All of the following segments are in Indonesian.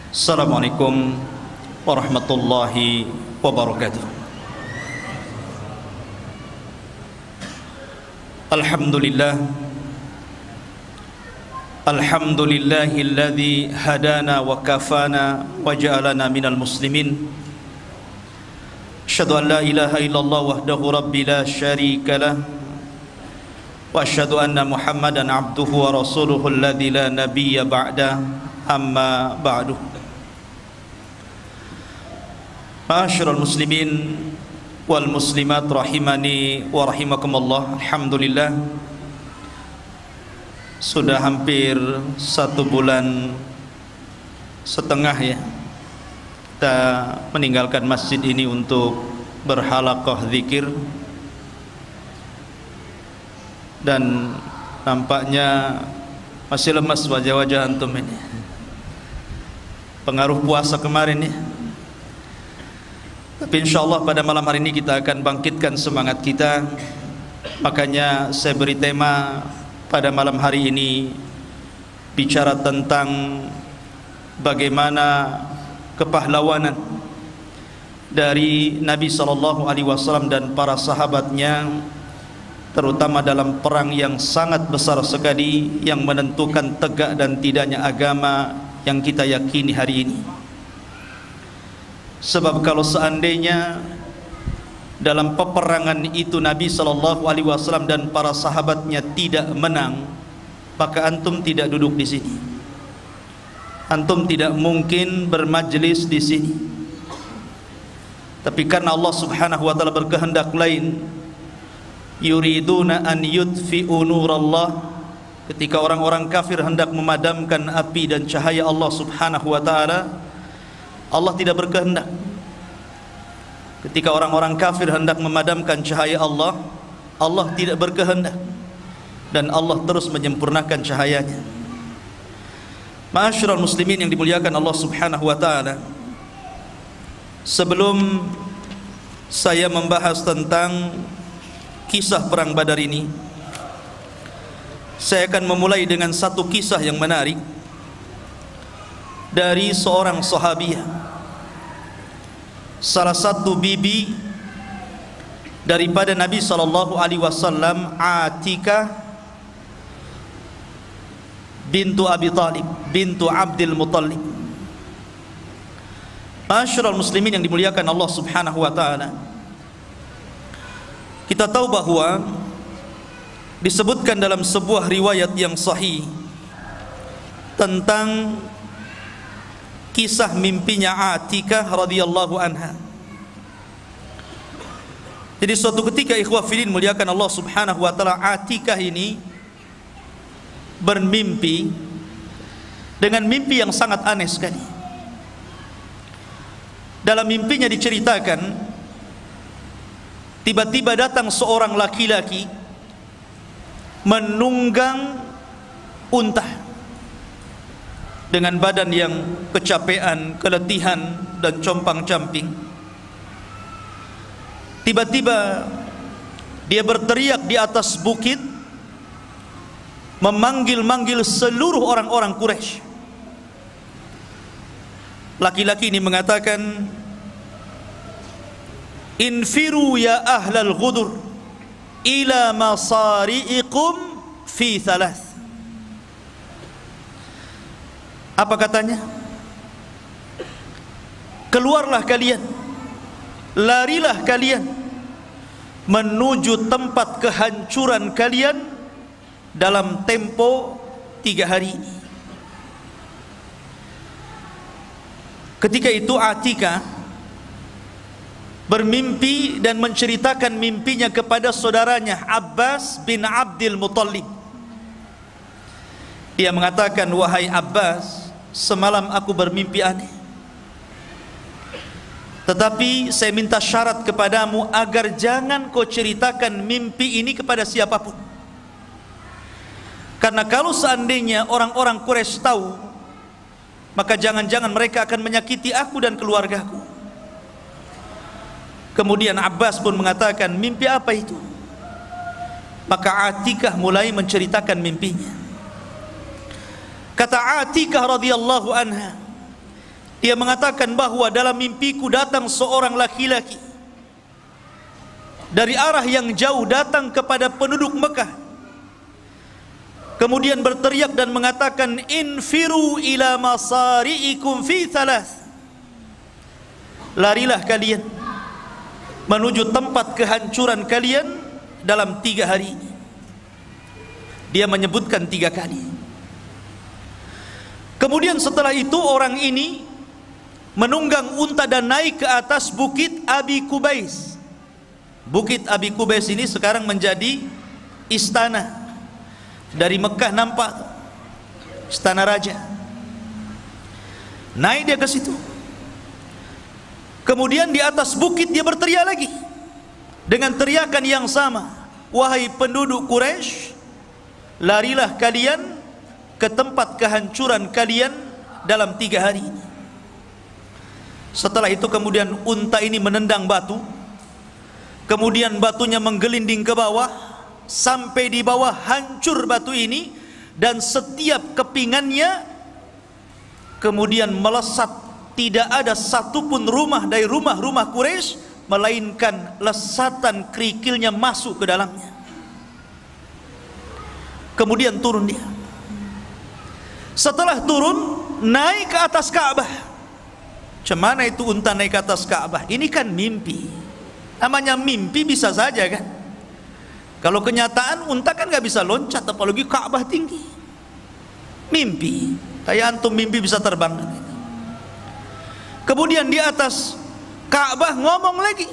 Assalamualaikum warahmatullahi wabarakatuh. Alhamdulillah, alhamdulillahilladzi hadana wa kafana wa ja'alana minal muslimin. Asyhadu an la ilaha illallah wahdahu rabbi la syarika lah, wa asyhadu anna Muhammadan abduhu wa rasuluhu alladzi la nabiyya ba'da, amma ba'du. Ma'asyiral muslimin wal muslimat rahimani wa rahimakumullah. Alhamdulillah, sudah hampir 1 bulan setengah ya kita meninggalkan masjid ini untuk berhalaqah zikir, dan nampaknya masih lemas wajah-wajah antum ini, pengaruh puasa kemarin ya. Tapi insyaallah pada malam hari ini kita akan bangkitkan semangat kita. Makanya saya beri tema pada malam hari ini bicara tentang bagaimana kepahlawanan dari Nabi SAW dan para sahabatnya, terutama dalam perang yang sangat besar sekali yang menentukan tegak dan tidaknya agama yang kita yakini hari ini. Sebab kalau seandainya dalam peperangan itu Nabi SAW dan para sahabatnya tidak menang, maka antum tidak duduk di sini, antum tidak mungkin bermajlis di sini. Tapi karena Allah Subhanahu wa taala berkehendak lain, yuriduna an yudfi'u nurallah, ketika orang-orang kafir hendak memadamkan api dan cahaya Allah Subhanahu wa taala, Allah tidak berkehendak. Ketika orang-orang kafir hendak memadamkan cahaya Allah, Allah tidak berkehendak, dan Allah terus menyempurnakan cahayanya. Ma'asyiral muslimin yang dimuliakan Allah Subhanahu wa taala, sebelum saya membahas tentang kisah perang Badar ini, saya akan memulai dengan satu kisah yang menarik dari seorang sahabiah, salah satu bibi daripada Nabi SAW, Atikah bintu Abi Talib bintu Abdul Muttalib. Ma'asyiral muslimin yang dimuliakan Allah Subhanahu wa taala, kita tahu bahwa disebutkan dalam sebuah riwayat yang sahih tentang kisah mimpinya Atikah radhiyallahu anha. Jadi suatu ketika, ikhwah fillah muliakan Allah Subhanahu wa taala, Atikah ini bermimpi dengan mimpi yang sangat aneh sekali. Dalam mimpinya diceritakan, tiba-tiba datang seorang laki-laki menunggang unta dengan badan yang kecapean, keletihan dan compang-camping. Tiba-tiba dia berteriak di atas bukit, memanggil-manggil seluruh orang-orang Quraisy. Laki-laki ini mengatakan, "Infiru ya ahlal ghudur ila masari'ikum fi thalath." Apa katanya? Keluarlah kalian, larilah kalian menuju tempat kehancuran kalian dalam tempo 3 hari ini. Ketika itu Atikah bermimpi dan menceritakan mimpinya kepada saudaranya Abbas bin Abdul Muttalib. Dia mengatakan, "Wahai Abbas, semalam aku bermimpi aneh. Tetapi saya minta syarat kepadamu agar jangan kau ceritakan mimpi ini kepada siapapun. Karena kalau seandainya orang-orang Quraisy tahu, maka jangan-jangan mereka akan menyakiti aku dan keluargaku." Kemudian Abbas pun mengatakan, "Mimpi apa itu?" Maka Atikah mulai menceritakan mimpinya. Kata Atikah radhiyallahu anha, Dia mengatakan bahwa dalam mimpiku datang seorang laki-laki dari arah yang jauh datang kepada penduduk Mekah, kemudian berteriak dan mengatakan, infiru ila masari'ikum fi thalath. Larilah kalian menuju tempat kehancuran kalian dalam 3 hari ini. Dia menyebutkan 3 kali. Kemudian setelah itu orang ini menunggang unta dan naik ke atas bukit Abi Kubais. Bukit Abi Kubais ini sekarang menjadi istana. Dari Mekah nampak istana raja. Naik dia ke situ. Kemudian di atas bukit dia berteriak lagi dengan teriakan yang sama, wahai penduduk Quraisy, larilah kalian ke tempat kehancuran kalian dalam 3 hari ini. Setelah itu kemudian unta ini menendang batu, kemudian batunya menggelinding ke bawah, sampai di bawah hancur batu ini, dan setiap kepingannya kemudian melesat. Tidak ada satupun rumah dari rumah-rumah Quraisy melainkan lesatan kerikilnya masuk ke dalamnya. Kemudian turun dia. Setelah turun, naik ke atas Ka'bah. Cemana itu unta naik ke atas Ka'bah? Ini kan mimpi. Namanya mimpi bisa saja kan. Kalau kenyataan unta kan gak bisa loncat, apalagi Ka'bah tinggi. Mimpi. Kayak antum mimpi bisa terbang. Kemudian di atas Ka'bah ngomong lagi,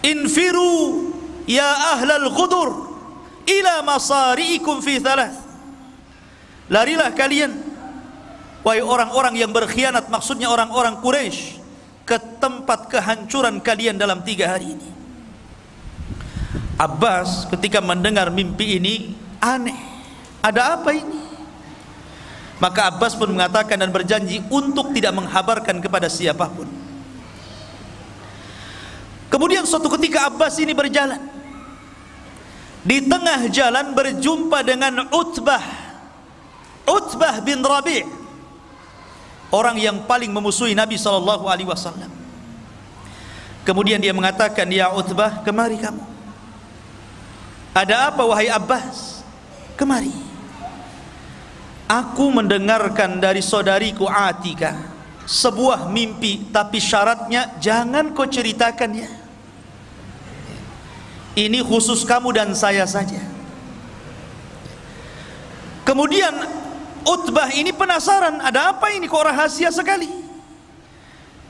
infiru ya ahlal ghudur ila masari'ikum fi thalath. Larilah kalian wahai orang-orang yang berkhianat, maksudnya orang-orang Quraisy, ke tempat kehancuran kalian dalam 3 hari ini. Abbas ketika mendengar mimpi ini aneh, ada apa ini? Maka Abbas pun mengatakan dan berjanji untuk tidak menghabarkan kepada siapapun. Kemudian suatu ketika Abbas ini berjalan, di tengah jalan berjumpa dengan Utbah bin Rabi', orang yang paling memusuhi Nabi SAW. Kemudian dia mengatakan, ya Utbah, kemari kamu. Ada apa wahai Abbas? Kemari. Aku mendengarkan dari saudariku Atika sebuah mimpi, tapi syaratnya jangan kau ceritakan ya. Ini khusus kamu dan saya saja. Kemudian Utbah ini penasaran, ada apa ini kok rahasia sekali.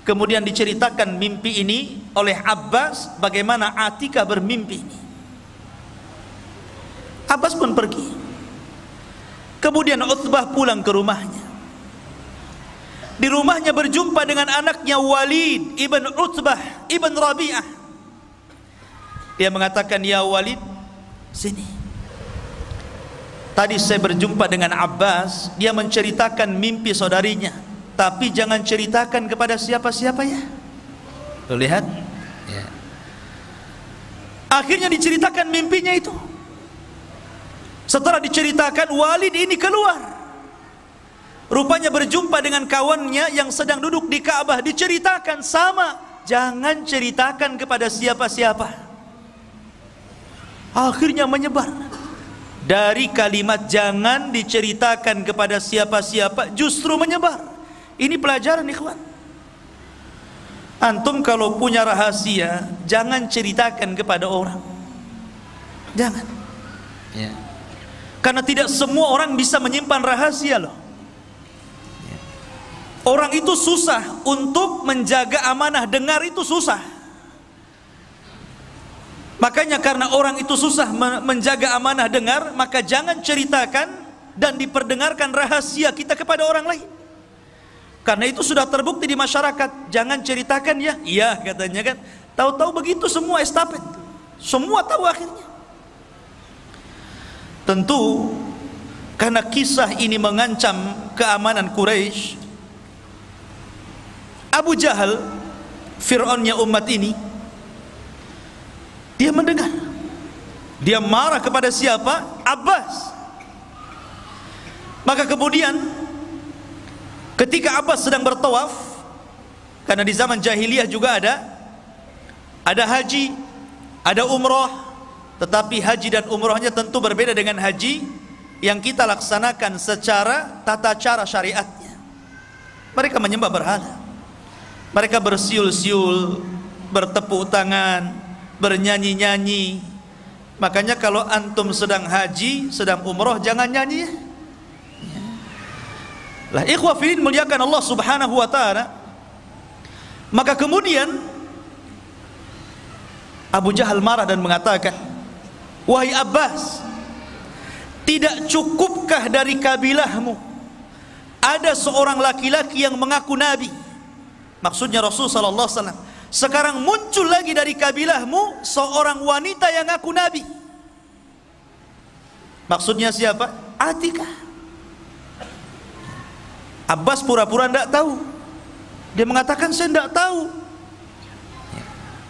Kemudian diceritakan mimpi ini oleh Abbas, bagaimana Atika bermimpi ini. Abbas pun pergi. Kemudian Utbah pulang ke rumahnya. Di rumahnya berjumpa dengan anaknya Walid ibn Utbah ibn Rabi'ah. Dia mengatakan, ya Walid, sini. Tadi saya berjumpa dengan Abbas, dia menceritakan mimpi saudarinya, tapi jangan ceritakan kepada siapa-siapa ya. Tuh lihat ya. Akhirnya diceritakan mimpinya itu. Setelah diceritakan, Walid ini keluar. Rupanya berjumpa dengan kawannya yang sedang duduk di Ka'bah. Diceritakan sama, jangan ceritakan kepada siapa-siapa. Akhirnya menyebar. Dari kalimat jangan diceritakan kepada siapa-siapa, justru menyebar. Ini pelajaran ikhwan. Antum kalau punya rahasia, jangan ceritakan kepada orang. Jangan ya. Karena tidak semua orang bisa menyimpan rahasia loh. Orang itu susah untuk menjaga amanah dengar, itu susah. Makanya karena orang itu susah menjaga amanah dengar, maka jangan ceritakan dan diperdengarkan rahasia kita kepada orang lain. Karena itu sudah terbukti di masyarakat, jangan ceritakan ya. Iya katanya kan. Tahu-tahu begitu semua estafet. Semua tahu akhirnya. Tentu karena kisah ini mengancam keamanan Quraisy, Abu Jahal, Fir'aunnya umat ini, dia mendengar. Dia marah kepada siapa? Abbas. Maka kemudian Ketika Abbas sedang bertawaf, karena di zaman jahiliyah juga ada haji, ada umroh, tetapi haji dan umrohnya tentu berbeda dengan haji yang kita laksanakan secara tata cara syariatnya. Mereka menyembah berhala, mereka bersiul-siul, bertepuk tangan, bernyanyi-nyanyi. Makanya kalau antum sedang haji, sedang umroh, jangan nyanyi ya. Lah ikhwah fillah muliakan Allah Subhanahu wa taala. Maka kemudian Abu Jahal marah dan mengatakan, "Wahai Abbas, tidak cukupkah dari kabilahmu ada seorang laki-laki yang mengaku nabi?" Maksudnya Rasul sallallahu alaihi wasallam. Sekarang muncul lagi dari kabilahmu seorang wanita yang ngaku nabi. Maksudnya siapa? Atikah. Abbas pura-pura tidak tahu. Dia mengatakan saya tidak tahu.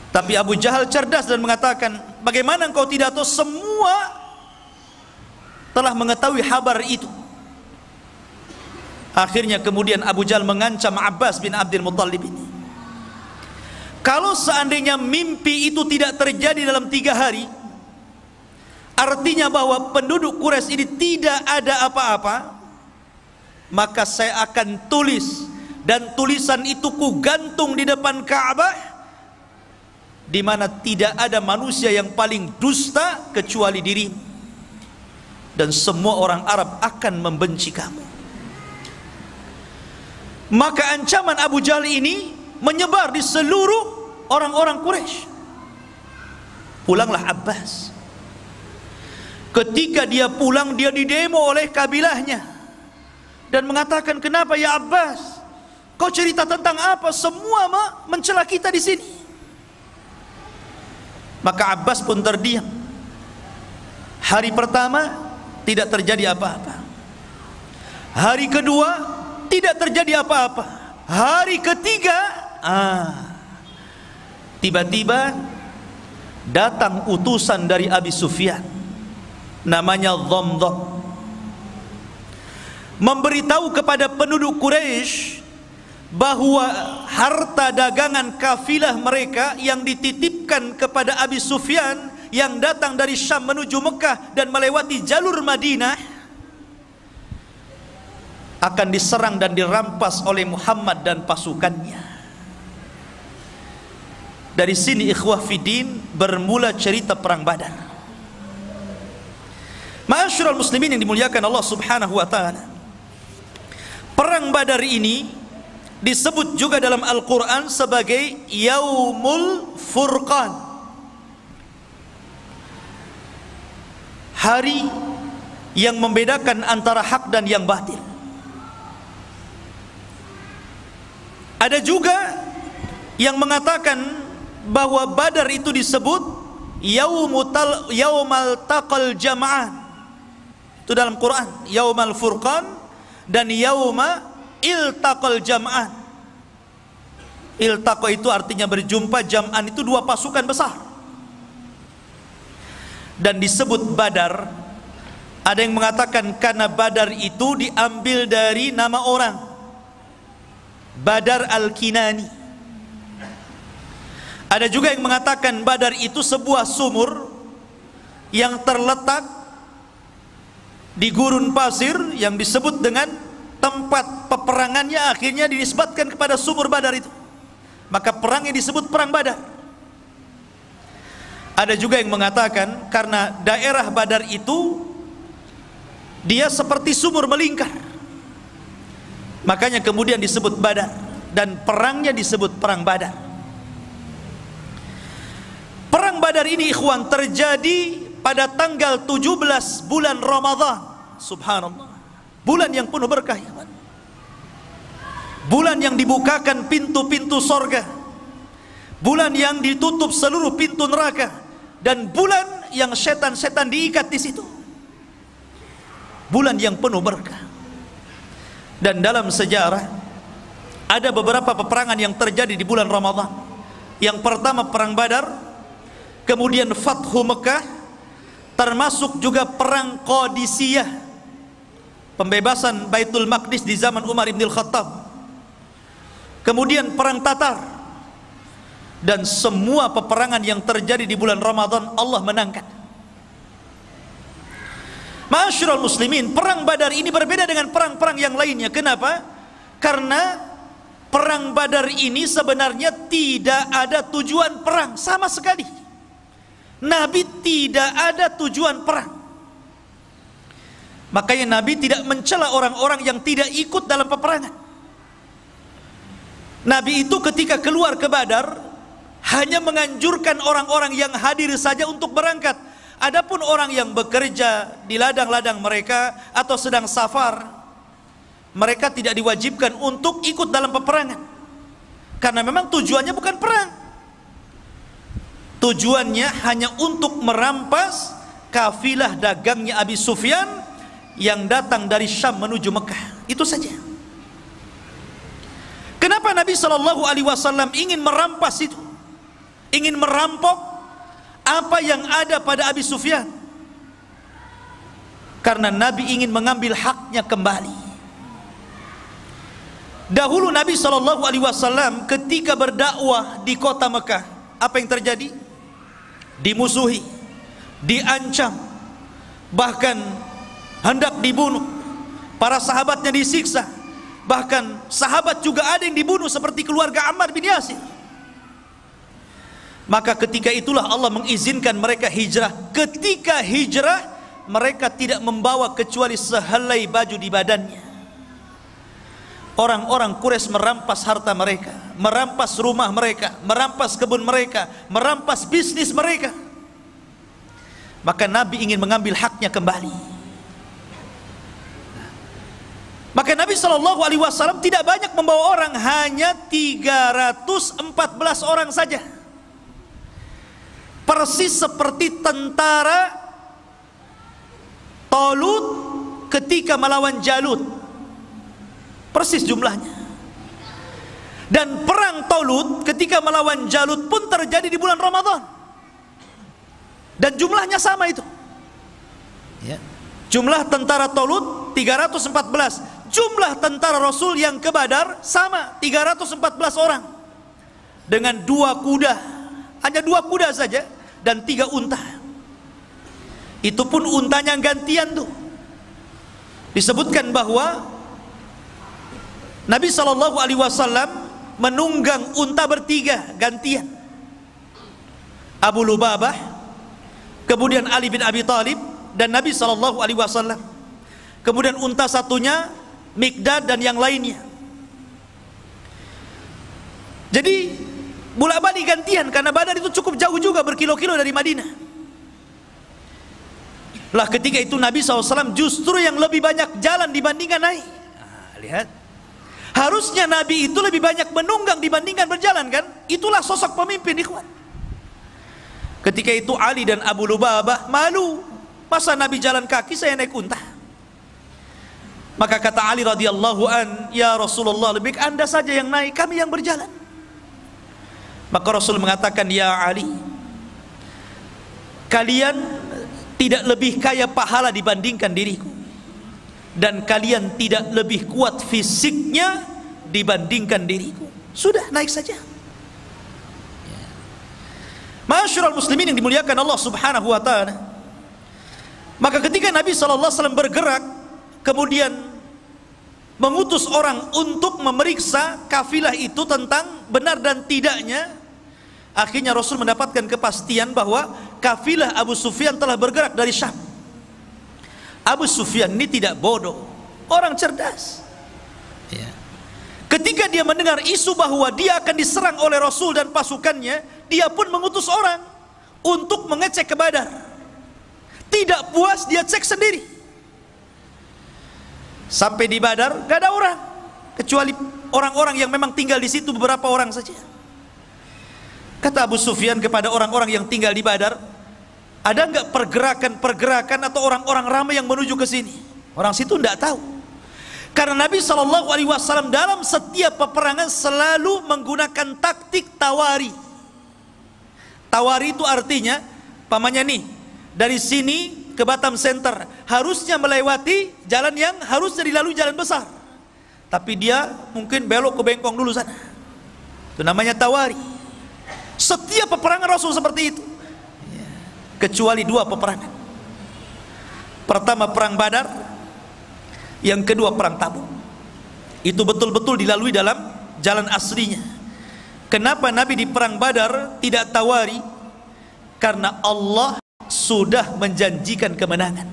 Tapi Abu Jahal cerdas dan mengatakan, bagaimana engkau tidak tahu? Semua telah mengetahui kabar itu. Akhirnya kemudian Abu Jahal mengancam Abbas bin Abdul Muttalib ini. Kalau seandainya mimpi itu tidak terjadi dalam 3 hari, artinya bahwa penduduk Quraisy ini tidak ada apa-apa, maka saya akan tulis, dan tulisan itu ku gantung di depan Ka'bah, di mana tidak ada manusia yang paling dusta kecuali dirimu, dan semua orang Arab akan membenci kamu. Maka ancaman Abu Jahal ini menyebar di seluruh orang-orang Quraisy. Pulanglah Abbas. Ketika dia pulang, dia didemo oleh kabilahnya dan mengatakan, kenapa ya Abbas? Kau cerita tentang apa? Semua mencela kita di sini. Maka Abbas pun terdiam. Hari pertama tidak terjadi apa-apa. Hari kedua tidak terjadi apa-apa. Hari ketiga, tiba-tiba datang utusan dari Abi Sufyan, namanya Dhamdam, memberitahu kepada penduduk Quraisy bahwa harta dagangan kafilah mereka yang dititipkan kepada Abi Sufyan yang datang dari Syam menuju Mekah dan melewati jalur Madinah akan diserang dan dirampas oleh Muhammad dan pasukannya. Dari sini ikhwah fiddin bermula cerita perang Badar. Ma'asyiral muslimin yang dimuliakan Allah Subhanahu wa taala, perang Badar ini disebut juga dalam Al-Quran sebagai Yaumul Furqan, hari yang membedakan antara hak dan yang batil. Ada juga yang mengatakan bahwa Badar itu disebut Yaumal Taqal Jam'an. Itu dalam Quran, Yaumal Furqan dan Yauma Iltaqal Jam'an. Iltaqa itu artinya berjumpa, Jam'an itu 2 pasukan besar. Dan disebut Badar, ada yang mengatakan karena Badar itu diambil dari nama orang, Badar Al-Kinani. Ada juga yang mengatakan Badar itu sebuah sumur yang terletak di gurun pasir yang disebut dengan tempat peperangannya, akhirnya dinisbatkan kepada sumur Badar itu. Maka perangnya disebut perang Badar. Ada juga yang mengatakan karena daerah Badar itu dia seperti sumur melingkar, makanya kemudian disebut Badar, dan perangnya disebut perang Badar. Perang Badar ini ikhwan terjadi pada tanggal 17 bulan Ramadan. Subhanallah, bulan yang penuh berkah, bulan yang dibukakan pintu-pintu sorga, bulan yang ditutup seluruh pintu neraka, dan bulan yang setan-setan diikat di situ. Bulan yang penuh berkah. Dan dalam sejarah ada beberapa peperangan yang terjadi di bulan Ramadan. Yang pertama perang Badar, kemudian Fathu Mekah, termasuk juga perang Qadisiyah pembebasan Baitul Maqdis di zaman Umar ibn al-Khattab, kemudian perang Tatar, dan semua peperangan yang terjadi di bulan Ramadan Allah menangkan. Ma'asyiral muslimin, perang Badar ini berbeda dengan perang-perang yang lainnya. Kenapa? Karena perang Badar ini sebenarnya tidak ada tujuan perang sama sekali. Nabi tidak ada tujuan perang. Makanya Nabi tidak mencela orang-orang yang tidak ikut dalam peperangan. Nabi itu ketika keluar ke Badar hanya menganjurkan orang-orang yang hadir saja untuk berangkat. Adapun orang yang bekerja di ladang-ladang mereka atau sedang safar, mereka tidak diwajibkan untuk ikut dalam peperangan, karena memang tujuannya bukan perang. Tujuannya hanya untuk merampas kafilah dagangnya Abi Sufyan yang datang dari Syam menuju Mekah. Itu saja. Kenapa Nabi SAW ingin merampas itu? Ingin merampok apa yang ada pada Abi Sufyan? Karena Nabi ingin mengambil haknya kembali. Dahulu Nabi SAW ketika berdakwah di kota Mekah, apa yang terjadi? Dimusuhi, diancam, bahkan hendak dibunuh. Para sahabatnya disiksa, bahkan sahabat juga ada yang dibunuh seperti keluarga Ammar bin Yasir. Maka ketika itulah Allah mengizinkan mereka hijrah. Ketika hijrah, mereka tidak membawa kecuali sehelai baju di badannya. Orang-orang Quraisy merampas harta mereka, merampas rumah mereka, merampas kebun mereka, merampas bisnis mereka. Maka Nabi ingin mengambil haknya kembali. Maka Nabi SAW tidak banyak membawa orang, hanya 314 orang saja. Persis seperti tentara Talut ketika melawan Jalut, persis jumlahnya. Dan perang Talut ketika melawan Jalut pun terjadi di bulan Ramadan, dan jumlahnya sama itu ya. Jumlah tentara Talut 314, jumlah tentara Rasul yang ke Badar sama, 314 orang, dengan 2 kuda, hanya 2 kuda saja, dan 3 unta. Itu pun untanya gantian tuh. Disebutkan bahwa Nabi SAW menunggang unta bertiga gantian. Abu Lubabah, kemudian Ali bin Abi Thalib, dan Nabi SAW. Kemudian unta satunya Mikdad dan yang lainnya. Jadi bolak-balik gantian, karena Badar itu cukup jauh juga, berkilo-kilo dari Madinah. Lah ketika itu Nabi SAW justru yang lebih banyak jalan dibandingkan naik. Lihat, harusnya Nabi itu lebih banyak menunggang dibandingkan berjalan, kan? Itulah sosok pemimpin, ikhwan. Ketika itu Ali dan Abu Lubabah malu, masa Nabi jalan kaki, saya naik unta. Maka kata Ali radhiyallahu an, ya Rasulullah, lebih baik Anda saja yang naik, kami yang berjalan. Maka Rasul mengatakan, ya Ali, kalian tidak lebih kaya pahala dibandingkan diriku, dan kalian tidak lebih kuat fisiknya dibandingkan diriku. Sudah, naik saja. Ma'asyiral muslimin yang dimuliakan Allah Subhanahu wa ta'ala. Maka ketika Nabi SAW bergerak, kemudian mengutus orang untuk memeriksa kafilah itu tentang benar dan tidaknya, akhirnya Rasul mendapatkan kepastian bahwa kafilah Abu Sufyan telah bergerak dari Syam. Abu Sufyan ini tidak bodoh, orang cerdas ya. Ketika dia mendengar isu bahwa dia akan diserang oleh Rasul dan pasukannya, dia pun mengutus orang untuk mengecek ke Badar. Tidak puas, dia cek sendiri. Sampai di Badar gak ada orang, kecuali orang-orang yang memang tinggal di situ, beberapa orang saja. Kata Abu Sufyan kepada orang-orang yang tinggal di Badar, ada nggak pergerakan-pergerakan atau orang-orang ramai yang menuju ke sini? Orang situ tidak tahu, karena Nabi SAW dalam setiap peperangan selalu menggunakan taktik tawari. Tawari itu artinya, pamannya nih, dari sini ke Batam Center, harusnya melewati jalan yang harusnya dilalui jalan besar, tapi dia mungkin belok ke Bengkong dulu sana. Itu namanya tawari. Setiap peperangan Rasul seperti itu, kecuali 2 peperangan. Pertama perang Badar, yang kedua perang Tabuk. Itu betul-betul dilalui dalam jalan aslinya. Kenapa Nabi di perang Badar tidak tawari? Karena Allah sudah menjanjikan kemenangan.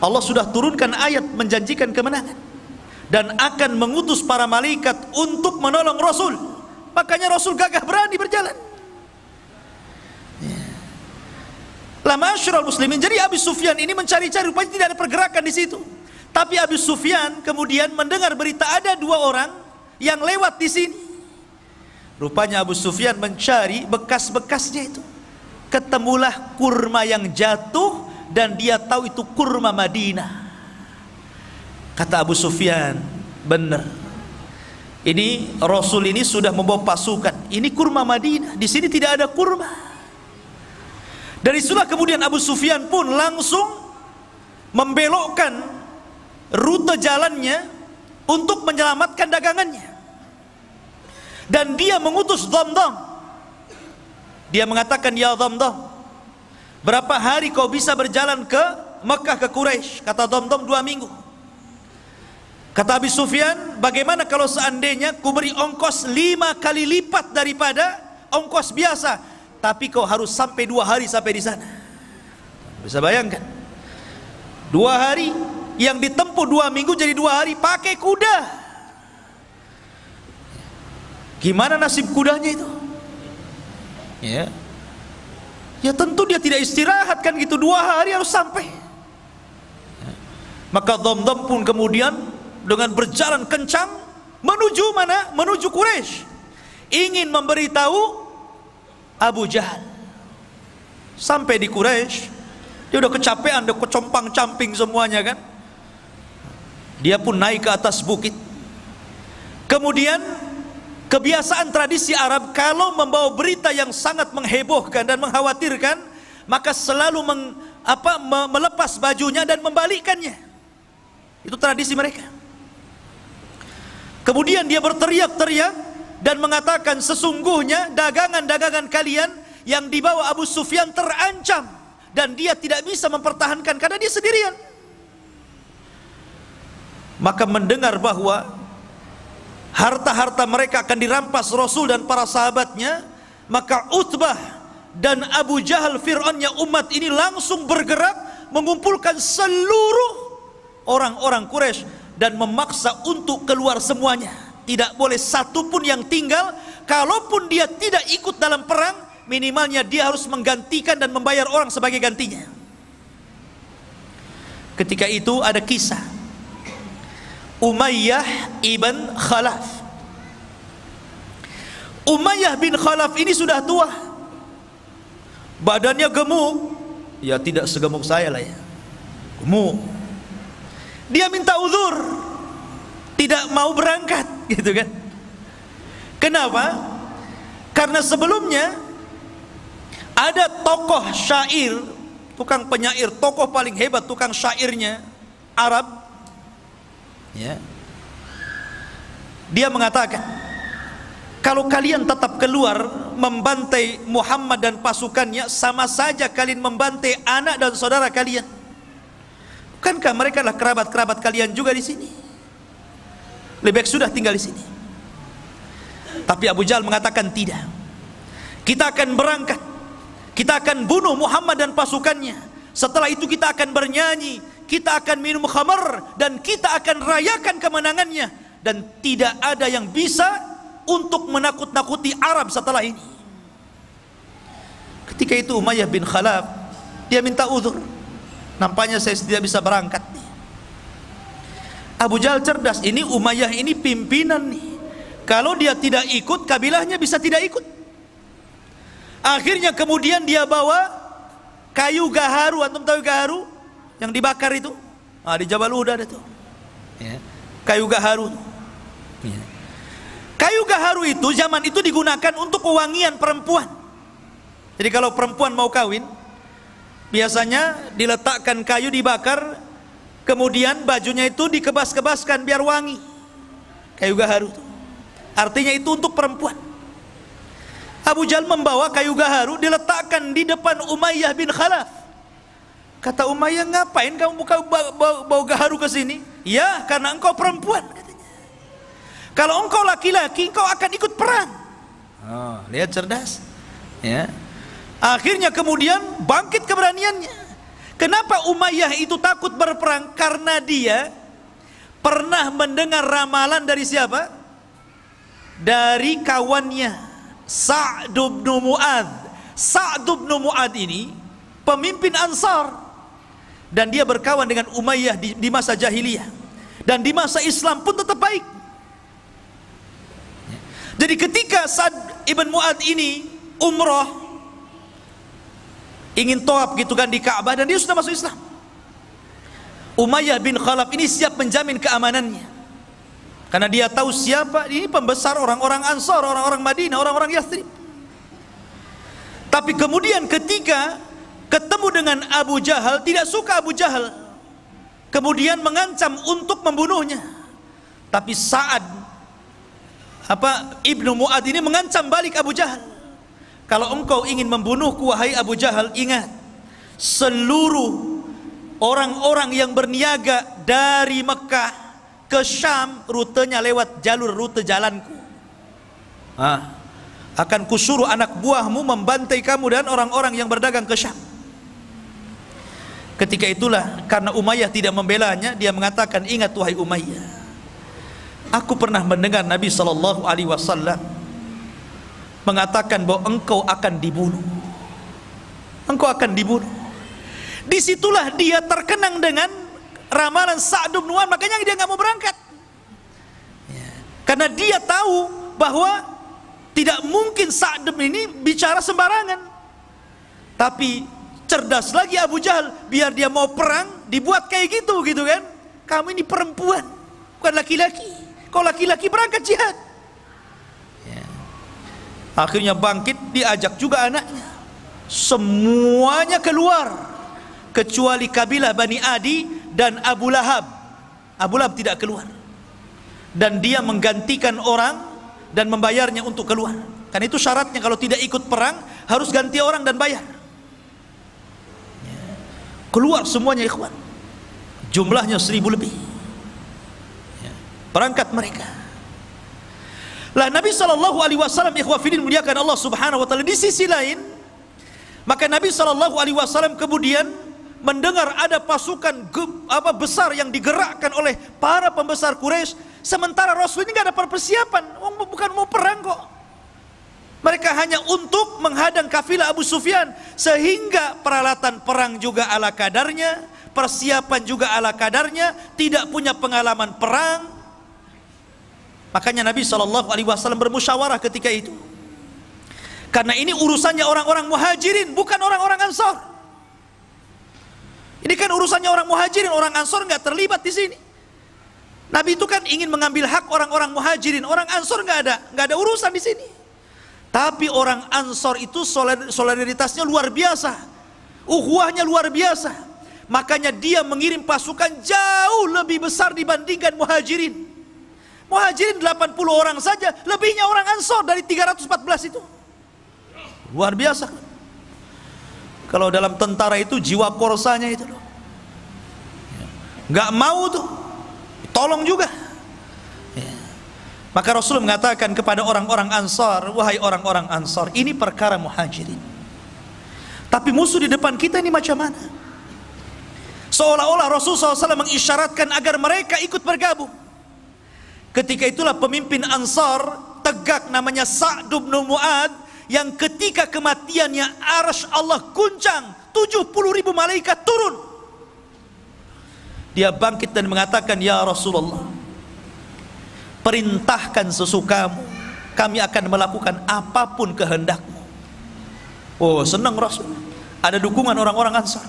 Allah sudah turunkan ayat menjanjikan kemenangan dan akan mengutus para malaikat untuk menolong Rasul. Makanya Rasul gagah berani berjalan. La ma'asyiral muslimin. Jadi Abu Sufyan ini mencari-cari, rupanya tidak ada pergerakan di situ. Tapi Abu Sufyan kemudian mendengar berita ada 2 orang yang lewat di sini. Rupanya Abu Sufyan mencari bekas-bekasnya itu. Ketemulah kurma yang jatuh dan dia tahu itu kurma Madinah. Kata Abu Sufyan, benar. Ini Rasul ini sudah membawa pasukan. Ini kurma Madinah, di sini tidak ada kurma. Dari situlah kemudian Abu Sufyan pun langsung membelokkan rute jalannya untuk menyelamatkan dagangannya. Dan dia mengutus Dhamdham. Dia mengatakan, ya Dhamdham, berapa hari kau bisa berjalan ke Mekah, ke Quraisy? Kata Dhamdham, 2 minggu. Kata Abu Sufyan, bagaimana kalau seandainya ku beri ongkos 5 kali lipat daripada ongkos biasa, tapi kau harus sampai 2 hari sampai di sana. Bisa bayangkan, 2 hari yang ditempuh 2 minggu jadi 2 hari pakai kuda. Gimana nasib kudanya itu? Ya tentu dia tidak istirahat kan gitu, 2 hari harus sampai. Maka Dhamdham pun kemudian dengan berjalan kencang menuju mana? Menuju Quraisy, ingin memberitahu Abu Jahal. Sampai di Quraisy, dia udah kecapean, udah kecompang-camping semuanya kan. Dia pun naik ke atas bukit. Kemudian kebiasaan tradisi Arab, kalau membawa berita yang sangat menghebohkan dan mengkhawatirkan, maka selalu melepas bajunya dan membalikkannya. Itu tradisi mereka. Kemudian dia berteriak-teriak dan mengatakan, sesungguhnya dagangan-dagangan kalian yang dibawa Abu Sufyan terancam dan dia tidak bisa mempertahankan karena dia sendirian. Maka mendengar bahwa harta-harta mereka akan dirampas Rasul dan para sahabatnya, maka Utbah dan Abu Jahal, Fir'aunnya umat ini, langsung bergerak mengumpulkan seluruh orang-orang Quraisy dan memaksa untuk keluar semuanya. Tidak boleh satu pun yang tinggal. Kalaupun dia tidak ikut dalam perang, minimalnya dia harus menggantikan dan membayar orang sebagai gantinya. Ketika itu ada kisah Umayyah ibn Khalaf. Umayyah bin Khalaf ini sudah tua, badannya gemuk. Ya tidak segemuk saya lah ya, gemuk. Dia minta uzur, tidak mau berangkat gitu kan. Kenapa? Karena sebelumnya ada tokoh syair, tukang penyair, tokoh paling hebat, tukang syairnya Arab ya. Dia mengatakan, kalau kalian tetap keluar membantai Muhammad dan pasukannya, sama saja kalian membantai anak dan saudara kalian. Bukankah mereka adalah kerabat-kerabat kalian juga di sini? Lebih baik sudah tinggal di sini. Tapi Abu Jahal mengatakan tidak. Kita akan berangkat, kita akan bunuh Muhammad dan pasukannya. Setelah itu kita akan bernyanyi, kita akan minum khamar, dan kita akan rayakan kemenangannya. Dan tidak ada yang bisa untuk menakut-nakuti Arab setelah ini. Ketika itu Umayyah bin Khalaf, dia minta uzur. Nampaknya saya tidak bisa berangkat nih. Abu Jahal cerdas, ini Umayyah ini pimpinan nih. Kalau dia tidak ikut, kabilahnya bisa tidak ikut. Akhirnya kemudian dia bawa kayu gaharu. Antum tahu gaharu yang dibakar itu? Di Jabal Uhud ada tuh ya, kayu gaharu ya. Kayu gaharu itu zaman itu digunakan untuk pewangian perempuan. Jadi kalau perempuan mau kawin, biasanya diletakkan kayu, dibakar, kemudian bajunya itu dikebas-kebaskan biar wangi. Kayu gaharu itu artinya itu untuk perempuan. Abu Jahal membawa kayu gaharu, diletakkan di depan Umayyah bin Khalaf. Kata Umayyah, ngapain kamu bawa gaharu ke sini? Ya, karena engkau perempuan, katanya. Kalau engkau laki-laki, engkau akan ikut perang. Oh, lihat cerdas. Ya. Akhirnya kemudian bangkit keberaniannya. Kenapa Umayyah itu takut berperang? Karena dia pernah mendengar ramalan dari siapa? Dari kawannya, Sa'd bin Mu'adz. Sa'd bin Mu'adz ini pemimpin Ansar, dan dia berkawan dengan Umayyah di masa jahiliyah, dan di masa Islam pun tetap baik. Jadi ketika Sa'd ibn Mu'adz ini umroh, ingin tawaf gitu kan di Ka'bah, dan dia sudah masuk Islam, Umayyah bin Khalaf ini siap menjamin keamanannya, karena dia tahu siapa ini pembesar orang-orang Ansar, orang-orang Madinah, orang-orang Yathrib. Tapi kemudian ketika ketemu dengan Abu Jahal, tidak suka Abu Jahal, kemudian mengancam untuk membunuhnya. Tapi Sa'ad Ibnu Mu'adz ini mengancam balik Abu Jahal, kalau engkau ingin membunuhku wahai Abu Jahal, ingat, seluruh orang-orang yang berniaga dari Mekah ke Syam rutenya lewat jalur rute jalanku. Akan kusuruh anak buahmu membantai kamu dan orang-orang yang berdagang ke Syam. Ketika itulah, karena Umayyah tidak membelanya, dia mengatakan, ingat wahai Umayyah, aku pernah mendengar Nabi SAW mengatakan bahwa engkau akan dibunuh. Engkau akan dibunuh. Disitulah dia terkenang dengan ramalan Sa'd bin Mu'adz, makanya dia nggak mau berangkat. Karena dia tahu bahwa tidak mungkin Sa'd ini bicara sembarangan. Tapi cerdas lagi Abu Jahal, biar dia mau perang dibuat kayak gitu kan. Kamu ini perempuan, bukan laki-laki. Kalau laki-laki berangkat jihad. Akhirnya bangkit, diajak juga anaknya. Semuanya keluar kecuali kabilah Bani Adi dan Abu Lahab. Abu Lahab tidak keluar, dan dia menggantikan orang dan membayarnya untuk keluar. Karena itu syaratnya, kalau tidak ikut perang harus ganti orang dan bayar. Keluar semuanya ikhwan, jumlahnya 1000 lebih. Berangkat mereka. Lah Nabi SAW, ikhwah fillah muliakan Allah Subhanahu wa taala, di sisi lain, maka Nabi SAW kemudian mendengar ada pasukan besar yang digerakkan oleh para pembesar Quraisy, sementara Rasul ini nggak ada persiapan, bukan mau perang kok. Mereka hanya untuk menghadang kafilah Abu Sufyan, sehingga peralatan perang juga ala kadarnya, persiapan juga ala kadarnya, tidak punya pengalaman perang. Makanya Nabi SAW bermusyawarah ketika itu, karena ini urusannya orang-orang muhajirin, bukan orang-orang Ansor. Ini kan urusannya orang muhajirin, orang Ansor nggak terlibat di sini. Nabi itu kan ingin mengambil hak orang-orang muhajirin, orang Ansor nggak ada urusan di sini. Tapi orang Ansor itu solidaritasnya luar biasa, ukhuwahnya luar biasa. Makanya dia mengirim pasukan jauh lebih besar dibandingkan muhajirin. Muhajirin 80 orang saja, lebihnya orang Ansor dari 314 itu. Luar biasa. Kalau dalam tentara itu jiwa korsanya itu loh, nggak mau tuh, tolong juga. Maka Rasul mengatakan kepada orang-orang Ansar, wahai orang-orang Ansar, ini perkara muhajirin, tapi musuh di depan kita ini macam mana? Seolah-olah Rasul SAW mengisyaratkan agar mereka ikut bergabung. Ketika itulah pemimpin Ansar tegak, namanya Sa'd bin Mu'adz, yang ketika kematiannya arsy Allah guncang, 70.000 malaikat turun. Dia bangkit dan mengatakan, ya Rasulullah, perintahkan sesukamu, kami akan melakukan apapun kehendakmu. Oh, senang Rasul, ada dukungan orang-orang Ansar.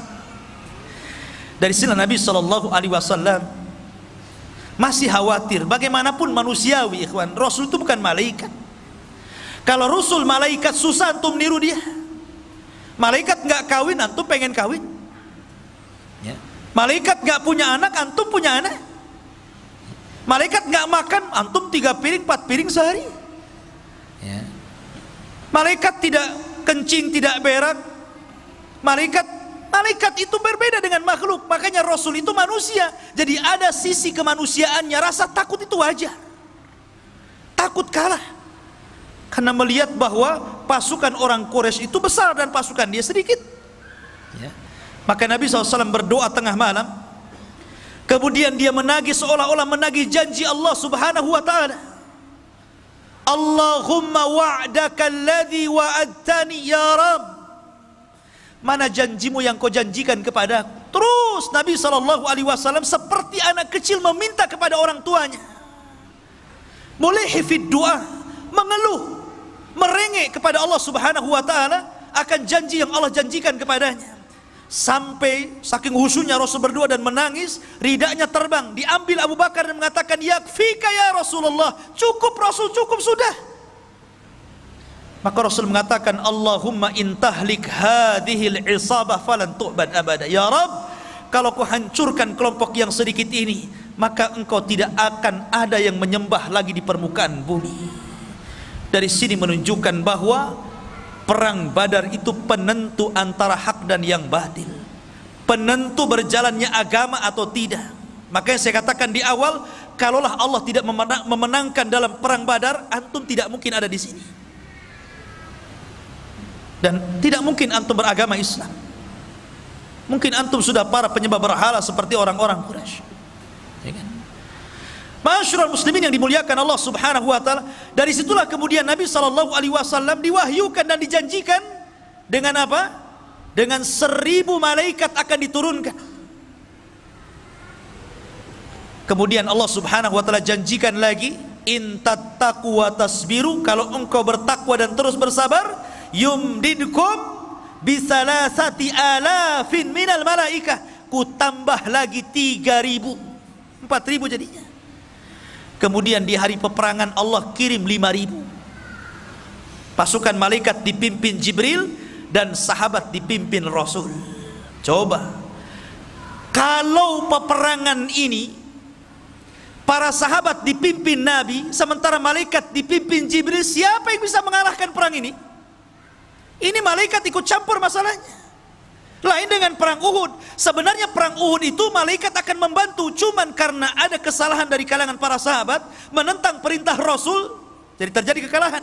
Dari sini Nabi SAW masih khawatir. Bagaimanapun manusiawi ikhwan, Rasul itu bukan malaikat. Kalau Rasul malaikat susah antum niru dia. Malaikat nggak kawin, antum pengen kawin. Malaikat gak punya anak, antum punya anak. Malaikat gak makan, antum 3 piring 4 piring sehari. Ya. Malaikat tidak kencing, tidak berak. Malaikat itu berbeda dengan makhluk. Makanya Rasul itu manusia. Jadi ada sisi kemanusiaannya. Rasa takut itu wajar. Takut kalah. Karena melihat bahwa pasukan orang Quraisy itu besar dan pasukan dia sedikit. Ya. Maka Nabi SAW berdoa tengah malam. Kemudian dia menagih, seolah-olah menagih janji Allah Subhanahu wa ta'ala. Allahumma wa'daka alladhi wa'adtani ya Rabb. Mana janjimu yang kau janjikan kepada aku? Terus Nabi SAW seperti anak kecil meminta kepada orang tuanya. Mulai fid doa, mengeluh, merengek kepada Allah Subhanahu wa ta'ala akan janji yang Allah janjikan kepadanya. Sampai saking khusyuknya Rasul berdoa dan menangis, ridanya terbang, diambil Abu Bakar dan mengatakan, yakfika ya Rasulullah, cukup Rasul, cukup sudah. Maka Rasul mengatakan, Allahumma intahlik hadhil isabah falan tu'bad abada. Ya Rabb, kalau kau hancurkan kelompok yang sedikit ini, maka engkau tidak akan ada yang menyembah lagi di permukaan bumi. Dari sini menunjukkan bahwa Perang Badar itu penentu antara hak dan yang batil, penentu berjalannya agama atau tidak. Makanya saya katakan di awal, kalaulah Allah tidak memenangkan dalam Perang Badar, antum tidak mungkin ada di sini. Dan tidak mungkin antum beragama Islam. Mungkin antum sudah para penyembah berhala seperti orang-orang Quraisy. Ya kan? Masyarul muslimin yang dimuliakan Allah Subhanahu wa ta'ala. Dari situlah kemudian Nabi SAW diwahyukan dan dijanjikan dengan apa? Dengan 1000 malaikat akan diturunkan. Kemudian Allah Subhanahu wa ta'ala janjikan lagi, in tattaqu wa tasbiru, kalau engkau bertakwa dan terus bersabar, yumdidkum bisalasati alafin minal malaikah, ku tambah lagi 3000, 4000 jadinya. Kemudian di hari peperangan Allah kirim 5000 pasukan malaikat dipimpin Jibril dan sahabat dipimpin Rasul. Coba kalau peperangan ini para sahabat dipimpin Nabi sementara malaikat dipimpin Jibril, siapa yang bisa mengalahkan perang ini? Ini malaikat ikut campur masalahnya. Lain dengan perang Uhud. Sebenarnya perang Uhud itu malaikat akan membantu, cuman karena ada kesalahan dari kalangan para sahabat menentang perintah Rasul, jadi terjadi kekalahan.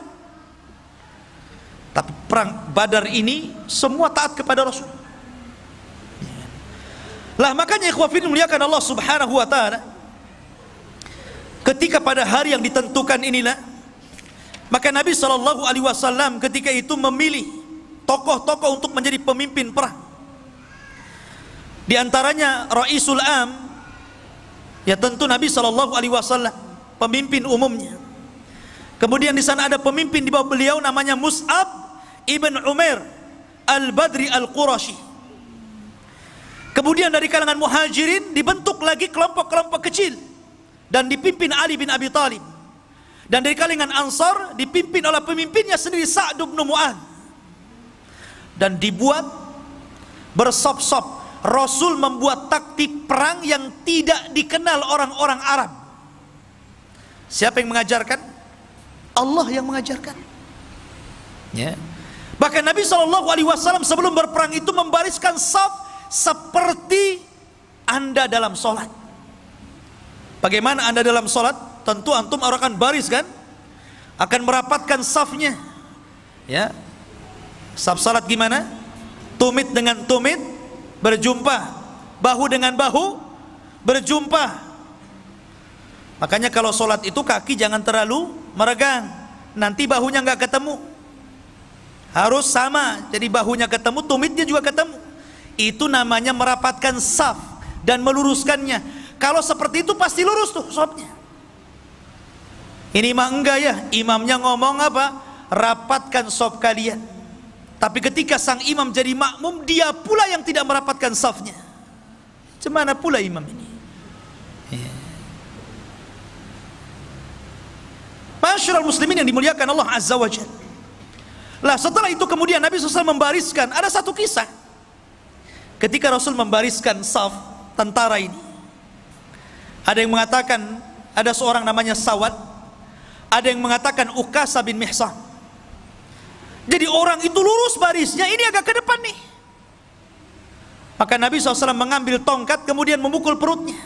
Tapi perang Badar ini semua taat kepada Rasul. Lah makanya ikhwah fillah muliakan Allah Subhanahu wa ta'ala, ketika pada hari yang ditentukan inilah, maka Nabi SAW ketika itu memilih tokoh-tokoh untuk menjadi pemimpin perang. Di antaranya Raisul Am, ya tentu Nabi SAW, pemimpin umumnya. Kemudian di sana ada pemimpin di bawah beliau namanya Mus'ab ibn Umair al-Badri al-Qurashi. Kemudian dari kalangan muhajirin dibentuk lagi kelompok-kelompok kecil dan dipimpin Ali bin Abi Thalib. Dan dari kalangan Ansar dipimpin oleh pemimpinnya sendiri Sa'd bin Mu'adz. Dan dibuat bersop-sop. Rasul membuat taktik perang yang tidak dikenal orang-orang Arab. Siapa yang mengajarkan? Allah yang mengajarkan. Ya. Bahkan Nabi SAW sebelum berperang itu membariskan saf seperti Anda dalam sholat. Bagaimana Anda dalam sholat? Tentu antum akan baris kan? Akan merapatkan safnya. Ya. Saf salat gimana? Tumit dengan tumit berjumpa, bahu dengan bahu berjumpa. Makanya kalau sholat itu kaki jangan terlalu meregang, nanti bahunya nggak ketemu. Harus sama, jadi bahunya ketemu, tumitnya juga ketemu. Itu namanya merapatkan saf dan meluruskannya. Kalau seperti itu pasti lurus tuh safnya. Ini mah enggak ya, imamnya ngomong apa? Rapatkan saf kalian. Tapi ketika sang imam jadi makmum, dia pula yang tidak merapatkan safnya. Cemana pula imam ini? Ya. Masyarul muslimin yang dimuliakan Allah Azza wa Jalla. Lah setelah itu kemudian Nabi SAW membariskan. Ada satu kisah. Ketika Rasul membariskan saf, tentara ini. Ada yang mengatakan ada seorang namanya Sawad, ada yang mengatakan Ukasha bin Mihsan. Jadi orang itu lurus barisnya, ini agak ke depan nih. Maka Nabi SAW mengambil tongkat kemudian memukul perutnya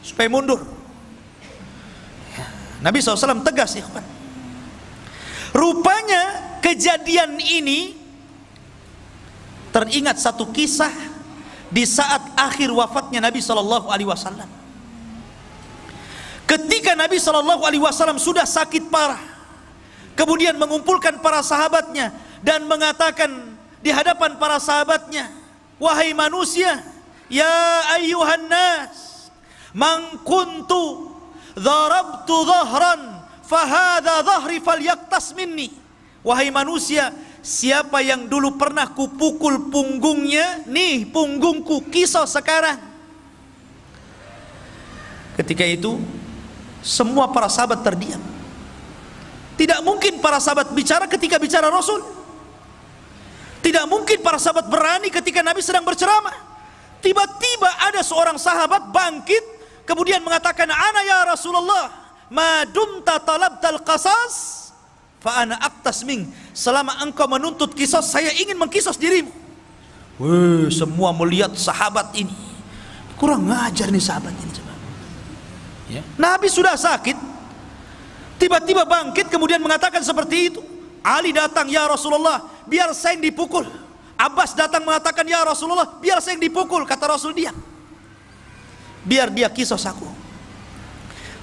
supaya mundur. Nabi SAW tegas, ya kan. Rupanya kejadian ini teringat satu kisah di saat akhir wafatnya Nabi SAW. Ketika Nabi SAW sudah sakit parah, kemudian mengumpulkan para sahabatnya dan mengatakan di hadapan para sahabatnya, wahai manusia, ya ayyuhan nas, man kuntu dharabtu dhahran fahadha dhahri falyaktas minni. Wahai manusia, siapa yang dulu pernah kupukul punggungnya, nih punggungku, kisos sekarang. Ketika itu semua para sahabat terdiam. Tidak mungkin para sahabat bicara ketika bicara Rasul. Tidak mungkin para sahabat berani ketika Nabi sedang berceramah. Tiba-tiba ada seorang sahabat bangkit kemudian mengatakan, ana ya Rasulullah, ma dumta talabtal qasas fa ana aqtas ming. Selama engkau menuntut kisos, saya ingin mengkisos dirimu. Wih, semua melihat sahabat ini. Kurang ngajar nih sahabat ini. Ya. Nabi sudah sakit, tiba-tiba bangkit kemudian mengatakan seperti itu. Ali datang, ya Rasulullah, biar saya yang dipukul. Abbas datang mengatakan, ya Rasulullah, biar saya yang dipukul. Kata Rasul, diam, biar dia kisos aku.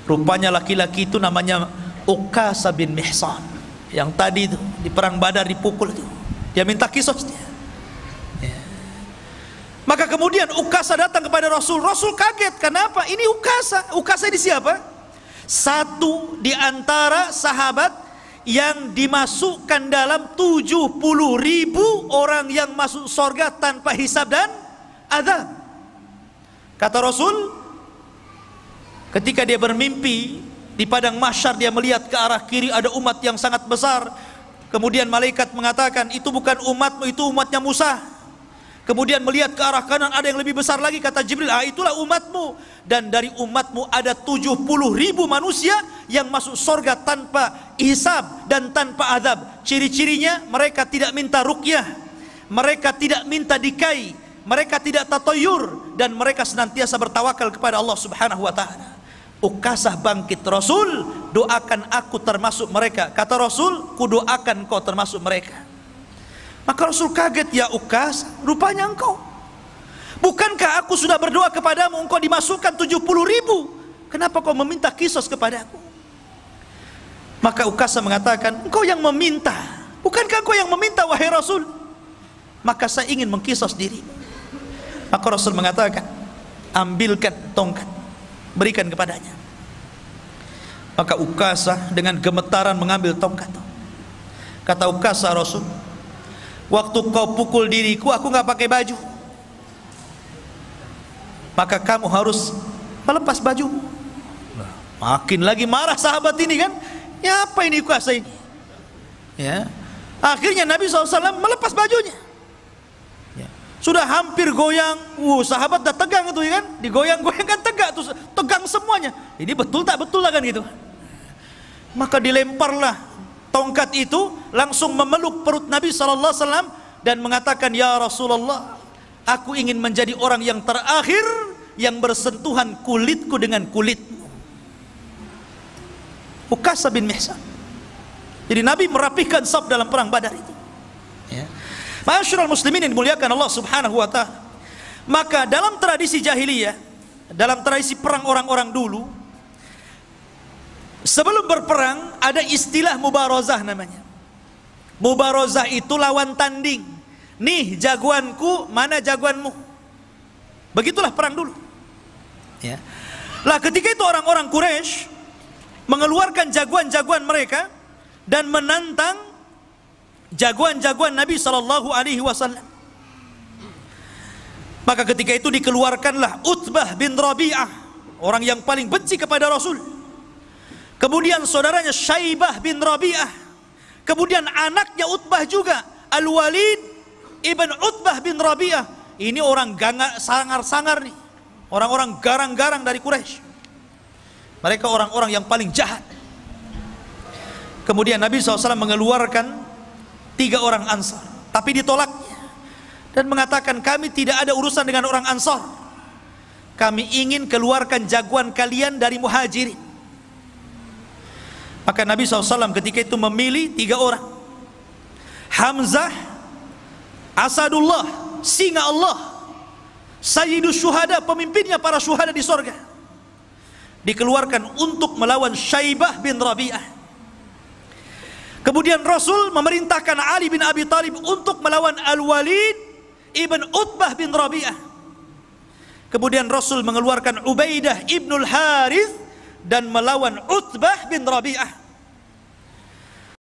Rupanya laki-laki itu namanya Ukasha bin Mihsan, yang tadi itu di perang Badar dipukul itu. Dia minta kisos dia. Ya. Maka kemudian Ukasha datang kepada Rasul. Rasul kaget, kenapa? Ini Ukasha. Ukasha ini siapa? Satu di antara sahabat yang dimasukkan dalam 70.000 orang yang masuk surga tanpa hisab dan azab. Kata Rasul, ketika dia bermimpi di padang mahsyar, dia melihat ke arah kiri ada umat yang sangat besar. Kemudian malaikat mengatakan, itu bukan umatmu, itu umatnya Musa. Kemudian melihat ke arah kanan ada yang lebih besar lagi, kata Jibril, itulah umatmu. Dan dari umatmu ada 70.000 manusia yang masuk surga tanpa hisab dan tanpa azab. Ciri-cirinya, mereka tidak minta ruqyah, mereka tidak minta dikai, mereka tidak tatoyur, dan mereka senantiasa bertawakal kepada Allah Subhanahu wa ta'ala. Ukasha bangkit, Rasul, doakan aku termasuk mereka. Kata Rasul, ku doakan kau termasuk mereka. Maka Rasul kaget, ya Ukasha, rupanya engkau. Bukankah aku sudah berdoa kepadamu, engkau dimasukkan 70.000? Kenapa kau meminta kisos kepadaku? Maka Ukasha mengatakan, engkau yang meminta. Bukankah engkau yang meminta, wahai Rasul? Maka saya ingin mengkisos dirimu. Maka Rasul mengatakan, ambilkan tongkat, berikan kepadanya. Maka Ukasha dengan gemetaran mengambil tongkat. Kata Ukasha, Rasul, waktu kau pukul diriku, aku nggak pakai baju, maka kamu harus melepas bajumu. Makin lagi marah sahabat ini kan, ya apa ini Ukasha ini? Ya, akhirnya Nabi SAW melepas bajunya. Ya. Sudah hampir goyang, sahabat dah tegang itu ya kan, digoyang-goyang kan tegak tuh, tegang semuanya. Ini betul tak betul lah kan gitu. Maka dilemparlah tongkat itu, langsung memeluk perut Nabi SAW dan mengatakan, ya Rasulullah, aku ingin menjadi orang yang terakhir yang bersentuhan kulitku dengan kulitmu. Ukasha bin Mihsan. Jadi Nabi merapihkan saf dalam perang Badar itu. Ya. Ma'asyiral muslimin yang dimuliakan Allah Subhanahu wa ta'ala. Maka dalam tradisi jahiliyah, dalam tradisi perang orang-orang dulu, sebelum berperang ada istilah mubarazah namanya. Mubarazah itu lawan tanding. Nih jagoanku, mana jagoanmu. Begitulah perang dulu. Ya. Lah ketika itu orang-orang Quraisy mengeluarkan jagoan-jagoan mereka dan menantang jagoan-jagoan Nabi SAW. Maka ketika itu dikeluarkanlah Utbah bin Rabi'ah, orang yang paling benci kepada Rasul. Kemudian saudaranya Syaibah bin Rabi'ah. Kemudian anaknya Utbah juga, Al-Walid ibn Utbah bin Rabi'ah. Ini orang sangar-sangar nih. orang-orang garang-garang dari Quraisy. Mereka orang-orang yang paling jahat. Kemudian Nabi SAW mengeluarkan 3 orang Ansar, tapi ditolaknya dan mengatakan, kami tidak ada urusan dengan orang Ansar, kami ingin keluarkan jagoan kalian dari Muhajirin. Maka Nabi SAW ketika itu memilih 3 orang, Hamzah, Asadullah, singa Allah, Sayyidus Syuhada, pemimpinnya para syuhada di sorga, dikeluarkan untuk melawan Syaibah bin Rabi'ah. Kemudian Rasul memerintahkan Ali bin Abi Thalib untuk melawan Al-Walid ibn Utbah bin Rabi'ah. Kemudian Rasul mengeluarkan Ubaidah ibnul Harith dan melawan Utbah bin Rabi'ah.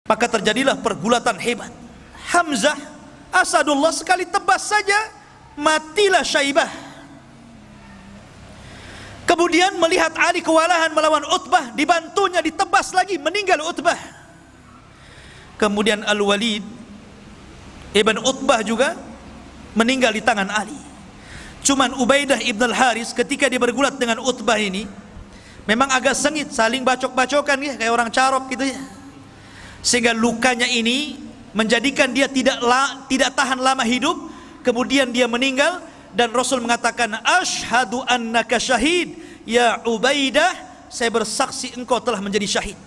Maka terjadilah pergulatan hebat. Hamzah, Asadullah, sekali tebas saja matilah Syaibah. Kemudian melihat Ali kewalahan melawan Utbah, dibantunya ditebas lagi, meninggal Utbah. Kemudian Al-Walid ibn Utbah juga meninggal di tangan Ali. Cuman Ubaidah ibn al-Haris ketika dia bergulat dengan Utbah ini memang agak sengit, saling bacok-bacokan ya, kayak orang carok gitu ya. Sehingga lukanya ini menjadikan dia tidak tahan lama hidup. Kemudian dia meninggal dan Rasul mengatakan, asyhadu annaka syahid ya Ubaidah, saya bersaksi engkau telah menjadi syahid.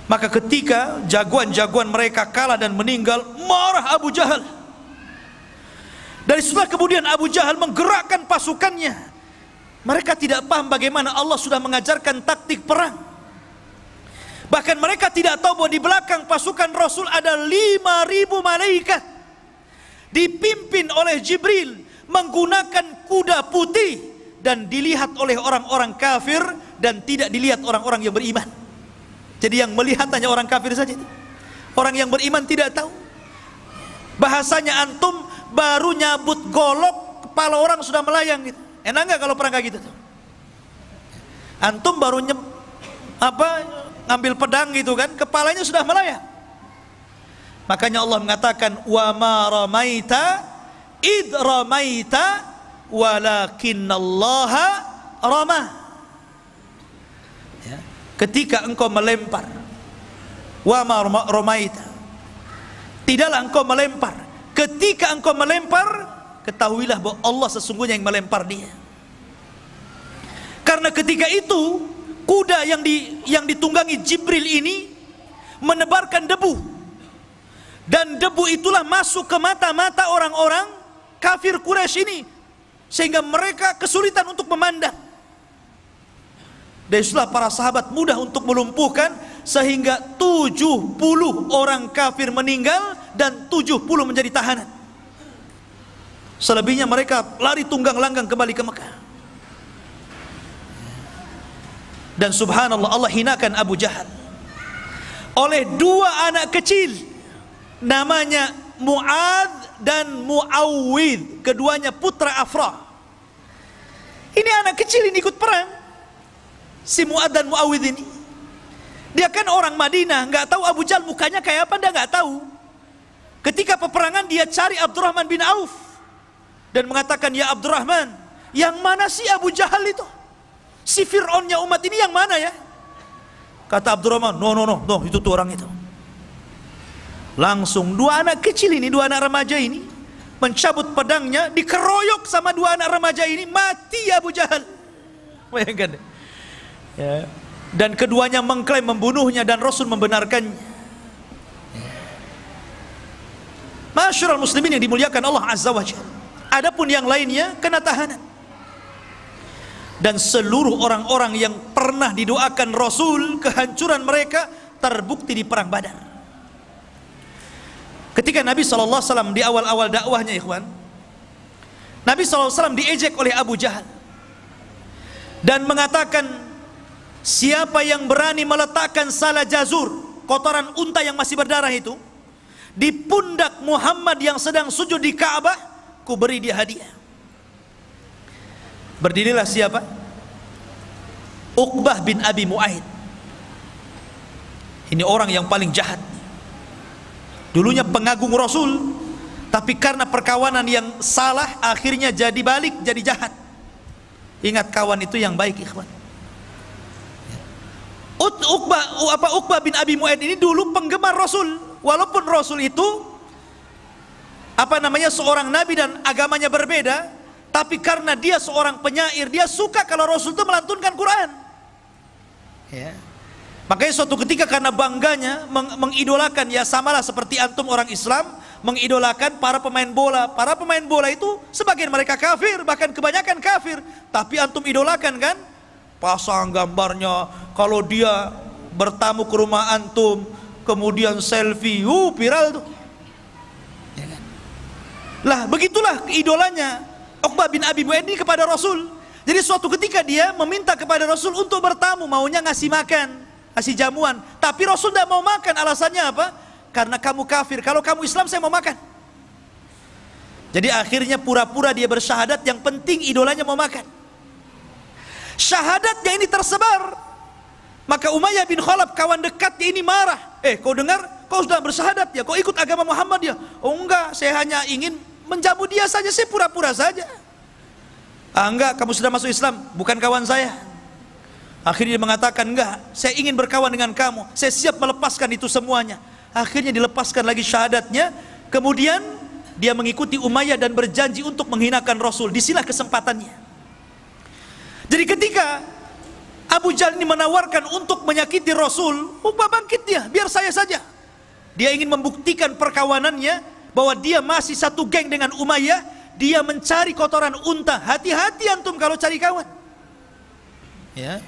Maka ketika jagoan-jagoan mereka kalah dan meninggal, marah Abu Jahal. Dari setelah kemudian Abu Jahal menggerakkan pasukannya. Mereka tidak paham bagaimana Allah sudah mengajarkan taktik perang. Bahkan mereka tidak tahu bahwa di belakang pasukan Rasul ada 5.000 malaikat, dipimpin oleh Jibril, menggunakan kuda putih, dan dilihat oleh orang-orang kafir dan tidak dilihat orang-orang yang beriman. Jadi yang melihat hanya orang kafir saja. Orang yang beriman tidak tahu. Bahasanya antum baru nyabut golok, kepala orang sudah melayang gitu. Enak nggak kalau perang kayak gitu tuh? Antum baru ngambil pedang gitu kan, kepalanya sudah melayang. Makanya Allah mengatakan, wa ma ramaita id ramaita walakinnallaha rama. Ketika engkau melempar, wa ma ramaita, tidaklah engkau melempar. Ketika engkau melempar, ketahuilah bahwa Allah sesungguhnya yang melempar dia. Karena ketika itu kuda yang ditunggangi Jibril ini menebarkan debu, dan debu itulah masuk ke mata-mata orang-orang kafir Quraisy ini, sehingga mereka kesulitan untuk memandang. Dan itulah para sahabat mudah untuk melumpuhkan, sehingga 70 orang kafir meninggal dan 70 menjadi tahanan. Selebihnya mereka lari tunggang langgang kembali ke Mekah. Dan subhanallah, Allah hinakan Abu Jahal oleh 2 anak kecil, namanya Mu'adz dan Mu'awwidh, keduanya putra Afra. Ini anak kecil ini ikut perang. Si Mu'adz dan Mu'awwidh ini, dia kan orang Madinah, nggak tahu Abu Jahal mukanya kayak apa, dia nggak tahu. Ketika peperangan dia cari Abdurrahman bin Auf dan mengatakan, ya Abdurrahman, yang mana sih Abu Jahal itu? Si Fir'aunnya umat ini yang mana ya? Kata Abdurrahman, no, itu tuh orang itu. Langsung 2 anak kecil ini, 2 anak remaja ini mencabut pedangnya, dikeroyok sama 2 anak remaja ini, mati Abu Jahal. Bayangkan. Ya. Dan keduanya mengklaim membunuhnya dan Rasul membenarkannya. Masyarul muslimin yang dimuliakan Allah Azza wa Jalla. Adapun yang lainnya kena tahanan. Dan seluruh orang-orang yang pernah didoakan Rasul kehancuran mereka terbukti di perang Badar. Ketika Nabi SAW di awal-awal dakwahnya, ikhwan, Nabi SAW diejek oleh Abu Jahal dan mengatakan, siapa yang berani meletakkan salah jazur, kotoran unta yang masih berdarah itu, di pundak Muhammad yang sedang sujud di Ka'bah, ku beri dia hadiah. Berdirilah siapa? Uqbah bin Abi Mu'aid. Ini orang yang paling jahat. Dulunya pengagung Rasul, Tapi karena perkawanan yang salah, akhirnya jadi balik, jadi jahat. Ingat, kawan itu yang baik, ikhwan. Uqbah bin Abi Mu'aid ini dulu penggemar Rasul. Walaupun Rasul itu seorang nabi dan agamanya berbeda, tapi karena dia seorang penyair, dia suka kalau Rasul itu melantunkan Quran. Ya. Makanya suatu ketika karena bangganya mengidolakan, ya samalah seperti antum orang Islam mengidolakan para pemain bola. Para pemain bola itu sebagian mereka kafir, bahkan kebanyakan kafir, tapi antum idolakan kan? Pasang gambarnya, kalau dia bertamu ke rumah antum, kemudian selfie, viral tuh. Ya kan? Lah begitulah idolanya Uqbah bin Abi Mu'aid ini kepada Rasul. Jadi suatu ketika dia meminta kepada Rasul untuk bertamu, maunya ngasih makan, ngasih jamuan, tapi Rasul tidak mau makan. Alasannya apa? Karena kamu kafir, kalau kamu Islam saya mau makan. Jadi akhirnya pura-pura dia bersyahadat, yang penting idolanya mau makan. Syahadatnya ini tersebar. Maka Umayyah bin Khalaf, kawan dekatnya ini marah. Kau dengar, kau sudah bersyahadat ya, kau ikut agama Muhammad ya? Oh enggak, saya hanya ingin menjamu dia saja, saya pura-pura saja. Enggak, kamu sudah masuk Islam, bukan kawan saya. Akhirnya dia mengatakan, enggak, saya ingin berkawan dengan kamu, saya siap melepaskan itu semuanya. Akhirnya dilepaskan lagi syahadatnya. Kemudian dia mengikuti Umayyah dan berjanji untuk menghinakan Rasul. Disinilah kesempatannya. Jadi ketika Abu Jahal ini menawarkan untuk menyakiti Rasul, Uqbah bangkit dia, biar saya saja. Dia ingin membuktikan perkawanannya, bahwa dia masih satu geng dengan Umayyah. Dia mencari kotoran unta. Hati-hati antum kalau cari kawan. Ya.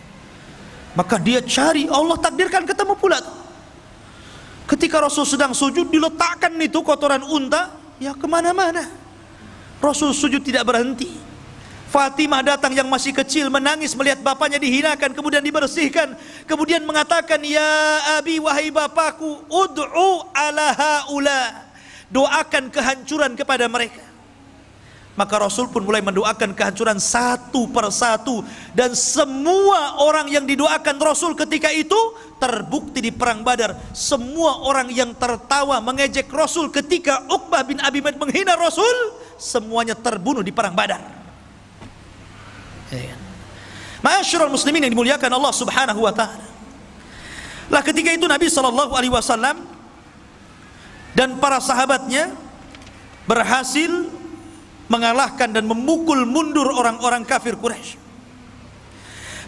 Maka dia cari, Allah takdirkan ketemu pula tuh. Ketika Rasul sedang sujud, diletakkan itu kotoran unta, ya kemana-mana. Rasul sujud tidak berhenti. Fatimah datang yang masih kecil, menangis melihat bapaknya dihinakan, kemudian dibersihkan, kemudian mengatakan, ya abi, wahai bapakku, ud'u ala haula, doakan kehancuran kepada mereka. Maka Rasul pun mulai mendoakan kehancuran satu persatu. Dan semua orang yang didoakan Rasul ketika itu terbukti di perang Badar. Semua orang yang tertawa mengejek Rasul ketika Uqbah bin Abi Mu'aid menghina Rasul, semuanya terbunuh di perang Badar. Ma'asyiral muslimin yang dimuliakan Allah Subhanahu wa taala. Lah ketika itu Nabi SAW dan para sahabatnya berhasil mengalahkan dan memukul mundur orang-orang kafir Quraisy.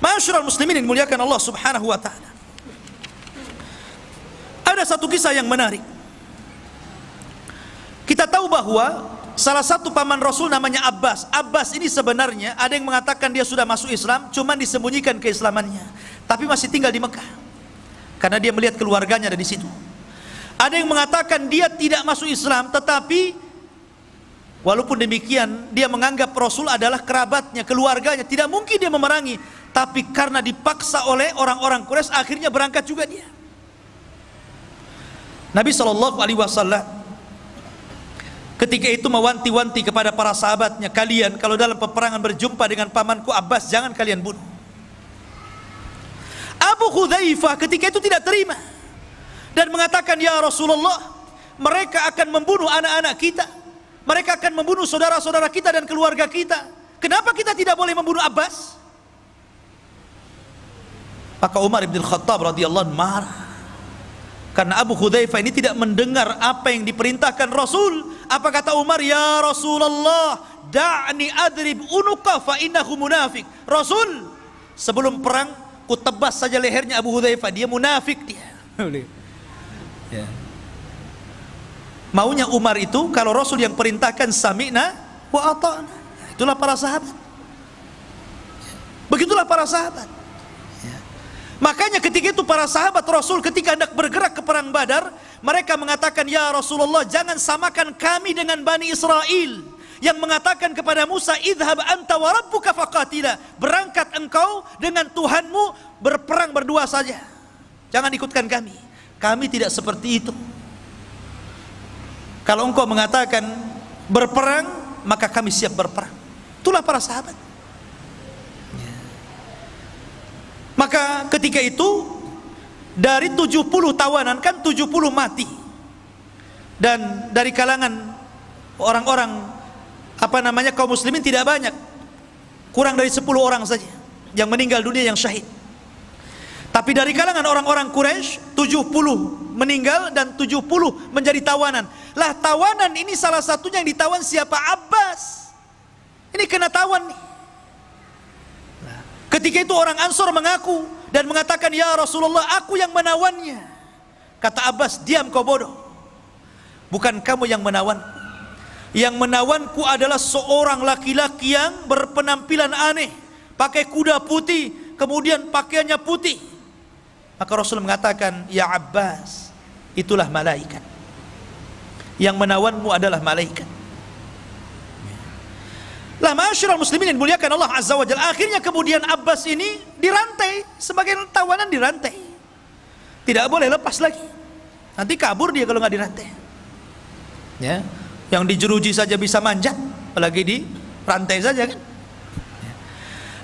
Ma'asyiral muslimin yang dimuliakan Allah Subhanahu wa taala. Ada satu kisah yang menarik. Kita tahu bahwa salah satu paman Rasul namanya Abbas. Abbas ini sebenarnya ada yang mengatakan dia sudah masuk Islam, cuman disembunyikan keislamannya, tapi masih tinggal di Mekah karena dia melihat keluarganya ada di situ. Ada yang mengatakan dia tidak masuk Islam, tetapi walaupun demikian dia menganggap Rasul adalah kerabatnya, keluarganya, tidak mungkin dia memerangi. Tapi karena dipaksa oleh orang-orang Quraisy, akhirnya berangkat juga dia. Nabi SAW ketika itu mewanti-wanti kepada para sahabatnya, kalian kalau dalam peperangan berjumpa dengan pamanku Abbas, jangan kalian bunuh. Abu Hudzaifah ketika itu tidak terima dan mengatakan, ya Rasulullah, mereka akan membunuh anak-anak kita, mereka akan membunuh saudara-saudara kita dan keluarga kita. Kenapa kita tidak boleh membunuh Abbas? Maka Umar bin Khattab radhiyallahu anhu marah, karena Abu Hudzaifah ini tidak mendengar apa yang diperintahkan Rasul. Apa kata Umar? Ya Rasulullah, da'ni adrib unuqa fa innahu munafik. Rasul, sebelum perang ku tebas saja lehernya Abu Hudzaifah, dia munafik dia. Ya. Maunya Umar itu kalau Rasul yang perintahkan sami'na wa ata'na. Itulah para sahabat. Begitulah para sahabat. Ya. Makanya ketika itu para sahabat Rasul ketika hendak bergerak ke perang Badar, mereka mengatakan, ya Rasulullah, jangan samakan kami dengan Bani Israel yang mengatakan kepada Musa, idhhab anta wa rabbuka faqatila, berangkat engkau dengan Tuhanmu berperang berdua saja, jangan ikutkan kami. Kami tidak seperti itu. Kalau engkau mengatakan berperang, maka kami siap berperang. Itulah para sahabat. Maka ketika itu dari 70 tawanan kan 70 mati. Dan dari kalangan orang-orang kaum muslimin tidak banyak, kurang dari 10 orang saja yang meninggal dunia yang syahid. Tapi dari kalangan orang-orang Quraisy 70 meninggal dan 70 menjadi tawanan. Lah tawanan ini salah satunya yang ditawan siapa? Abbas. Ini kena tawan nih. Ketika itu orang Ansor mengaku dan mengatakan, ya Rasulullah, aku yang menawannya. Kata Abbas, diam kau bodoh. Bukan kamu yang menawan. Yang menawanku adalah seorang laki-laki yang berpenampilan aneh, pakai kuda putih, kemudian pakaiannya putih. Maka Rasul mengatakan, ya Abbas, itulah malaikat. Yang menawanmu adalah malaikat. Lah ma'asyiral muslimin yang dimuliakan Allah Azza wa Jalla, akhirnya kemudian Abbas ini dirantai, sebagai tawanan dirantai. Tidak boleh lepas lagi. Nanti kabur dia kalau nggak dirantai. Ya, yang dijeruji saja bisa manjat, apalagi di rantai saja kan.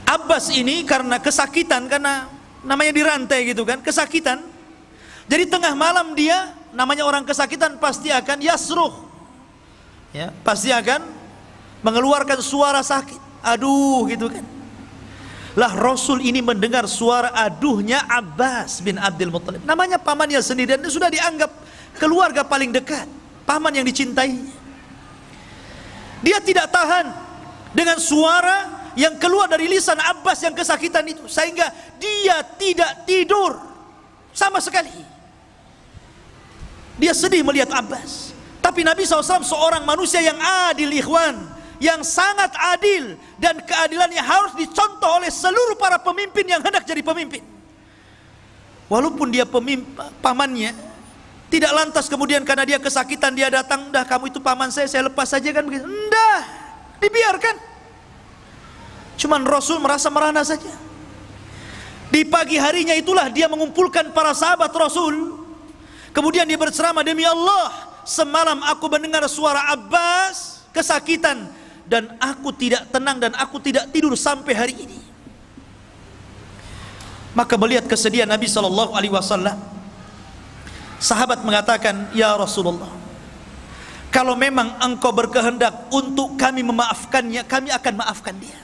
Abbas ini karena kesakitan, karena namanya dirantai gitu kan, kesakitan. Jadi tengah malam dia, namanya orang kesakitan pasti akan yasruh. Ya, pasti akan mengeluarkan suara sakit, aduh gitu kan. Lah Rasul ini mendengar suara aduhnya Abbas bin Abdul Muttalib, namanya pamannya sendiri dan sudah dianggap keluarga paling dekat, paman yang dicintainya. Dia tidak tahan dengan suara yang keluar dari lisan Abbas yang kesakitan itu, sehingga dia tidak tidur sama sekali. Dia sedih melihat Abbas. Tapi Nabi SAW seorang manusia yang adil, ikhwan, yang sangat adil, dan keadilannya harus dicontoh oleh seluruh para pemimpin yang hendak jadi pemimpin. Walaupun dia pamannya, tidak lantas kemudian karena dia kesakitan dia datang, dah kamu itu paman saya lepas saja kan begitu. Enggak, dibiarkan. Cuman Rasul merasa merana saja. Di pagi harinya itulah dia mengumpulkan para sahabat Rasul. Kemudian dia berceramah, demi Allah, semalam aku mendengar suara Abbas kesakitan dan aku tidak tenang dan aku tidak tidur sampai hari ini. Maka melihat kesedihan Nabi SAW, sahabat mengatakan, ya Rasulullah, kalau memang engkau berkehendak untuk kami memaafkannya, kami akan maafkan dia.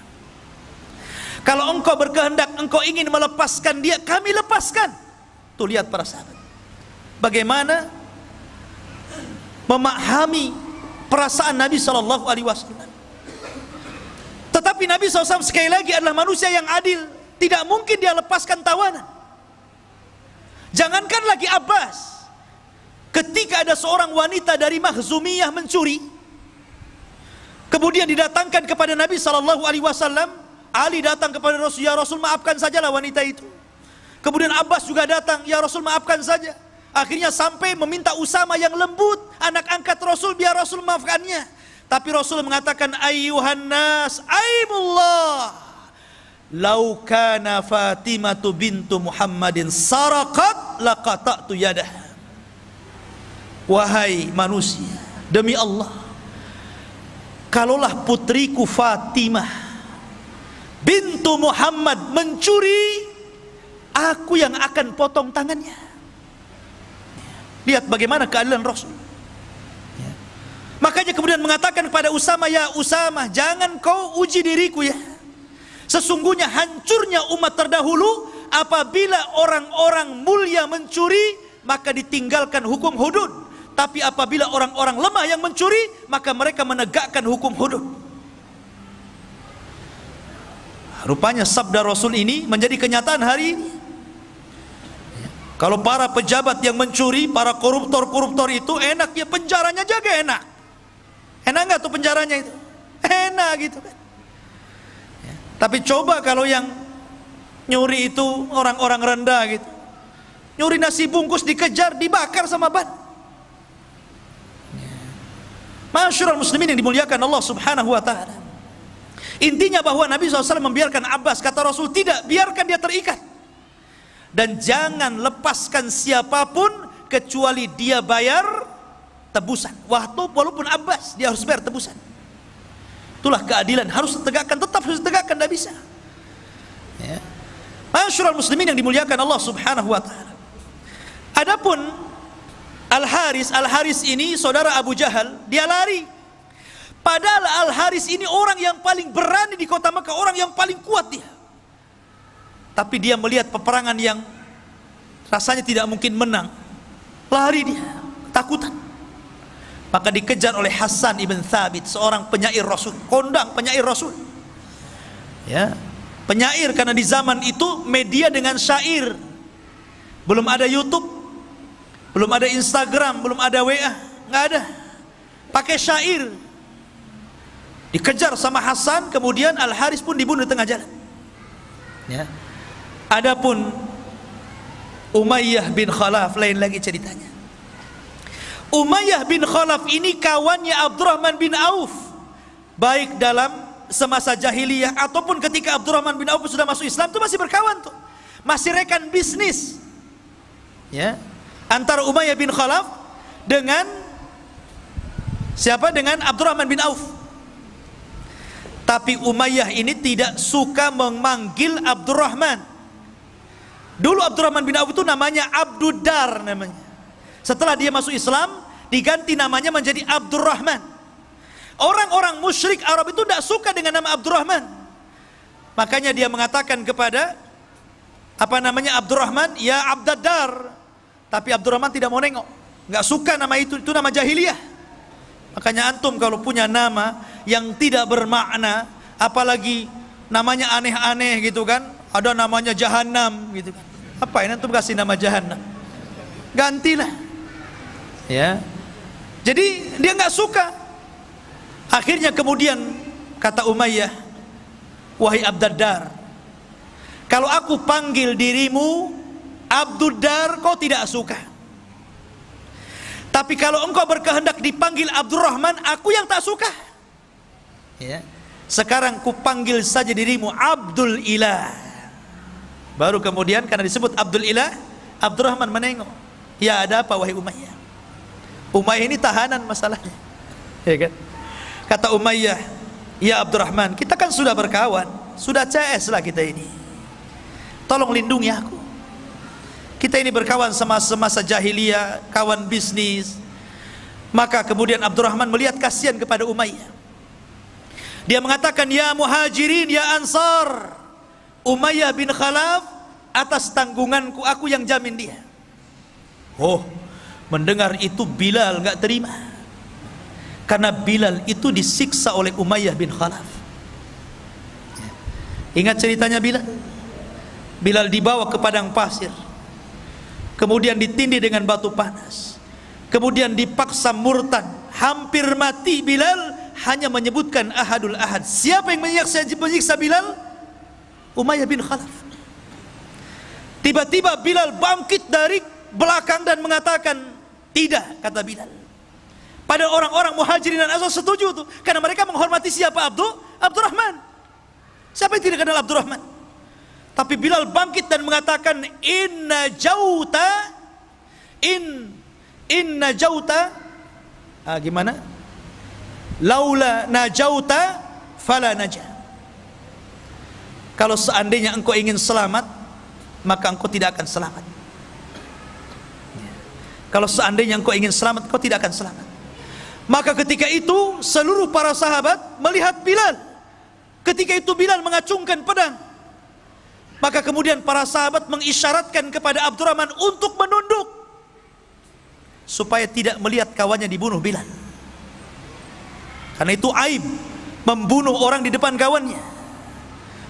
Kalau engkau berkehendak, engkau ingin melepaskan dia, kami lepaskan. Tuh lihat para sahabat, bagaimana memahami perasaan Nabi SAW. Tetapi Nabi SAW sekali lagi adalah manusia yang adil, tidak mungkin dia lepaskan tawanan. Jangankan lagi Abbas, ketika ada seorang wanita dari Makhzumiyah mencuri, kemudian didatangkan kepada Nabi SAW, Ali datang kepada Rasul, ya Rasul maafkan sajalah wanita itu. Kemudian Abbas juga datang, ya Rasul maafkan saja. Akhirnya sampai meminta Usama yang lembut, anak angkat Rasul, biar Rasul maafkannya. Tapi Rasul mengatakan, ayyuhan nas, aimullah, lau kana Fatimatu bintu Muhammadin saraqat laqata'tu yadah. Wahai manusia, demi Allah, kalaulah putriku Fatimah bintu Muhammad mencuri, aku yang akan potong tangannya. Lihat bagaimana keadilan Rasul. Makanya kemudian mengatakan kepada Usama, ya Usama, jangan kau uji diriku ya. Sesungguhnya hancurnya umat terdahulu apabila orang-orang mulia mencuri, maka ditinggalkan hukum hudud. Tapi apabila orang-orang lemah yang mencuri, maka mereka menegakkan hukum hudud. Rupanya sabda Rasul ini menjadi kenyataan hari ini. Kalau para pejabat yang mencuri, para koruptor-koruptor itu enak ya, penjaranya jaga enak. Enak nggak tuh penjaranya itu? Enak gitu kan. Ya. Tapi coba kalau yang nyuri itu orang-orang rendah gitu, nyuri nasi bungkus dikejar, dibakar sama ban. Ya. Masyarul muslimin yang dimuliakan Allah Subhanahu wa ta'ala. Intinya bahwa Nabi SAW membiarkan Abbas, kata Rasul, tidak, biarkan dia terikat. Dan jangan lepaskan siapapun kecuali dia bayar tebusan. Walaupun Abbas, dia harus bayar tebusan. Itulah keadilan, harus ditegakkan, tetap harus ditegakkan, tidak bisa. Ya. Masyarul muslimin yang dimuliakan Allah Subhanahu wa ta'ala. Adapun Al-Haris ini saudara Abu Jahal, dia lari. Padahal Al-Haris ini orang yang paling berani di kota Mekah, orang yang paling kuat dia. Tapi dia melihat peperangan yang rasanya tidak mungkin menang. Lari dia, takutan. Maka dikejar oleh Hasan ibn Thabit, seorang penyair Rasul, kondang penyair Rasul. Ya, penyair karena di zaman itu media dengan syair. Belum ada YouTube, belum ada Instagram, belum ada WA, nggak ada. Pakai syair. Dikejar sama Hasan, kemudian Al-Haris pun dibunuh di tengah jalan. Ya. Adapun Umayyah bin Khalaf lain lagi ceritanya. Umayyah bin Khalaf ini kawannya Abdurrahman bin Auf, baik dalam semasa jahiliyah ataupun ketika Abdurrahman bin Auf sudah masuk Islam, itu masih berkawan tuh, masih rekan bisnis. Ya, antara Umayyah bin Khalaf dengan siapa? Dengan Abdurrahman bin Auf. Tapi Umayyah ini tidak suka memanggil Abdurrahman. Dulu Abdurrahman bin Auf itu namanya Abduddar namanya. Setelah dia masuk Islam, diganti namanya menjadi Abdurrahman. Orang-orang musyrik Arab itu tidak suka dengan nama Abdurrahman. Makanya dia mengatakan kepada Abdurrahman, ya Abdaddar. Tapi Abdurrahman tidak mau nengok, nggak suka nama itu nama jahiliyah. Makanya antum kalau punya nama yang tidak bermakna, apalagi namanya aneh-aneh gitu kan, ada namanya Jahannam gitu kan, apa ini antum kasih nama Jahannam? Gantilah. Ya. Jadi dia nggak suka. Akhirnya kemudian kata Umayyah, wahai Abdaddar, kalau aku panggil dirimu Abduddar, kau tidak suka. Tapi kalau engkau berkehendak dipanggil Abdurrahman, aku yang tak suka. Ya. Sekarang ku panggil saja dirimu Abdul Ilah. Baru kemudian karena disebut Abdul Ilah, Abdurrahman menengok. Ya, ada apa wahai Umayyah? Umayyah ini tahanan masalahnya. Ya kan? Kata Umayyah, ya Abdurrahman, kita kan sudah berkawan, sudah CS lah kita ini. Tolong lindungi aku. Kita ini berkawan semasa jahiliyah, kawan bisnis. Maka kemudian Abdurrahman melihat kasihan kepada Umayyah. Dia mengatakan, ya Muhajirin, ya Ansar, Umayyah bin Khalaf atas tanggunganku, aku yang jamin dia. Oh, mendengar itu Bilal gak terima. Karena Bilal itu disiksa oleh Umayyah bin Khalaf. Ingat ceritanya Bilal? Bilal dibawa ke padang pasir, kemudian ditindih dengan batu panas, kemudian dipaksa murtad, hampir mati Bilal, hanya menyebutkan Ahadul Ahad. Siapa yang menyiksa Bilal? Umayyah bin Khalaf. Tiba-tiba Bilal bangkit dari belakang dan mengatakan, tidak, kata Bilal. Pada orang-orang Muhajirin dan Ansar setuju tuh, karena mereka menghormati siapa? Abdurrahman. Siapa yang tidak kenal Abdurrahman? Tapi Bilal bangkit dan mengatakan, inna jauta gimana? Laula najauta fala najah. Kalau seandainya engkau ingin selamat, maka engkau tidak akan selamat. Kalau seandainya engkau ingin selamat, engkau tidak akan selamat. Maka ketika itu seluruh para sahabat melihat Bilal. Ketika itu Bilal mengacungkan pedang. Maka kemudian para sahabat mengisyaratkan kepada Abdurrahman untuk menunduk, supaya tidak melihat kawannya dibunuh Bilal. Karena itu aib membunuh orang di depan kawannya.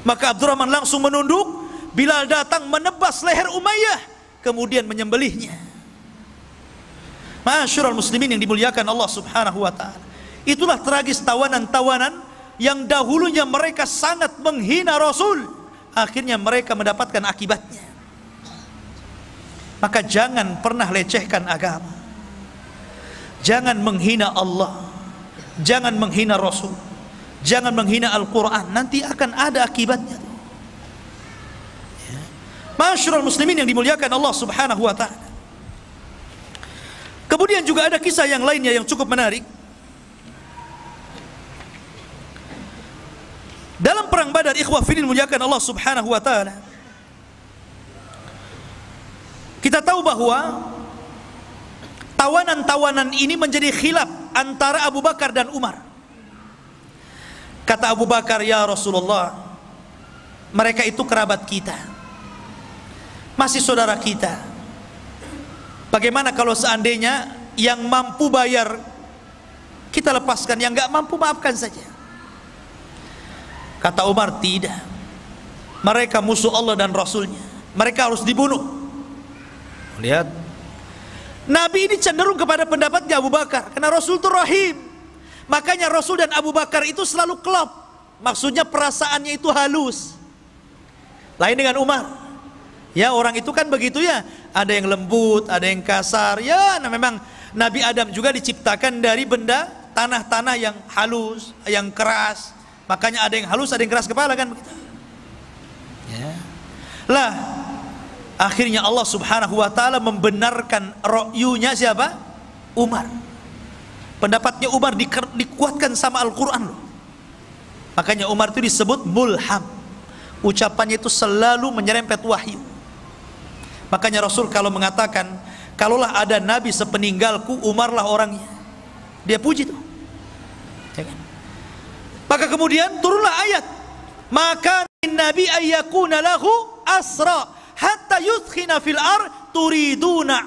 Maka Abdurrahman langsung menunduk. Bilal datang menebas leher Umayyah, kemudian menyembelihnya. Ma'asyiral muslimin yang dimuliakan Allah Subhanahu wa taala. Itulah tragis tawanan-tawanan yang dahulunya mereka sangat menghina Rasul, akhirnya mereka mendapatkan akibatnya. Maka jangan pernah lecehkan agama. Jangan menghina Allah, jangan menghina Rasul, jangan menghina Al-Quran. Nanti akan ada akibatnya. Ma'asyiral muslimin yang dimuliakan Allah Subhanahu wa taala. Kemudian juga ada kisah yang lainnya yang cukup menarik. Dalam perang Badar, ikhwah fillah dimuliakan Allah Subhanahu wa taala, kita tahu bahwa tawanan-tawanan ini menjadi khilaf antara Abu Bakar dan Umar. Kata Abu Bakar, ya Rasulullah, mereka itu kerabat kita, masih saudara kita. Bagaimana kalau seandainya yang mampu bayar kita lepaskan, yang nggak mampu maafkan saja? Kata Umar, tidak, mereka musuh Allah dan Rasulnya, mereka harus dibunuh. Lihat, Nabi ini cenderung kepada pendapatnya Abu Bakar, karena Rasul itu rahim. Makanya Rasul dan Abu Bakar itu selalu klop, maksudnya perasaannya itu halus. Lain dengan Umar, ya orang itu kan begitu ya, ada yang lembut, ada yang kasar. Ya, nah memang Nabi Adam juga diciptakan dari benda tanah-tanah yang halus, yang keras. Makanya ada yang halus, ada yang keras kepala, kan begitu. Ya. Lah, akhirnya Allah Subhanahu wa taala membenarkan ra'yunya siapa? Umar. Pendapatnya Umar dikuatkan sama Al-Qur'an loh. Makanya Umar itu disebut mulham. Ucapannya itu selalu menyerempet wahyu. Makanya Rasul kalau mengatakan, kalaulah ada nabi sepeninggalku, Umarlah orangnya. Dia puji tuh, ya kan? Maka kemudian turunlah ayat, maka nabi ayyakuna lahu asra hatta yudkhina fil ar turiduna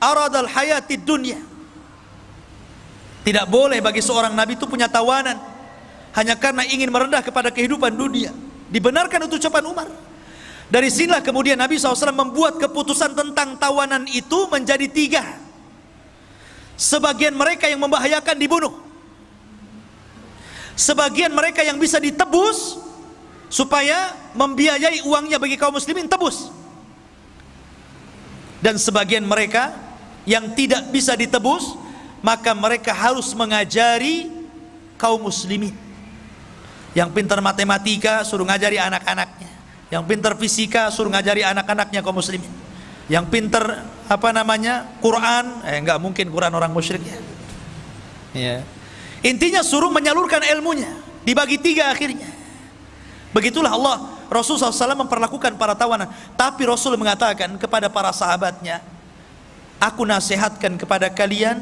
aradal hayatid dunya. Tidak boleh bagi seorang nabi itu punya tawanan hanya karena ingin merendah kepada kehidupan dunia. Dibenarkan itu ucapan Umar. Dari sinilah kemudian Nabi SAW membuat keputusan tentang tawanan itu menjadi 3. Sebagian mereka yang membahayakan dibunuh, sebagian mereka yang bisa ditebus supaya membiayai uangnya bagi kaum muslimin, tebus. Dan sebagian mereka yang tidak bisa ditebus, maka mereka harus mengajari kaum muslimin. Yang pintar matematika suruh ngajari anak-anaknya, yang pintar fisika suruh ngajari anak-anaknya kaum muslimin. Yang pintar Quran, enggak mungkin Quran orang musyrik ya. Ya. Intinya suruh menyalurkan ilmunya, dibagi 3 akhirnya. Begitulah Allah, Rasul SAW memperlakukan para tawanan. Tapi Rasul mengatakan kepada para sahabatnya, aku nasihatkan kepada kalian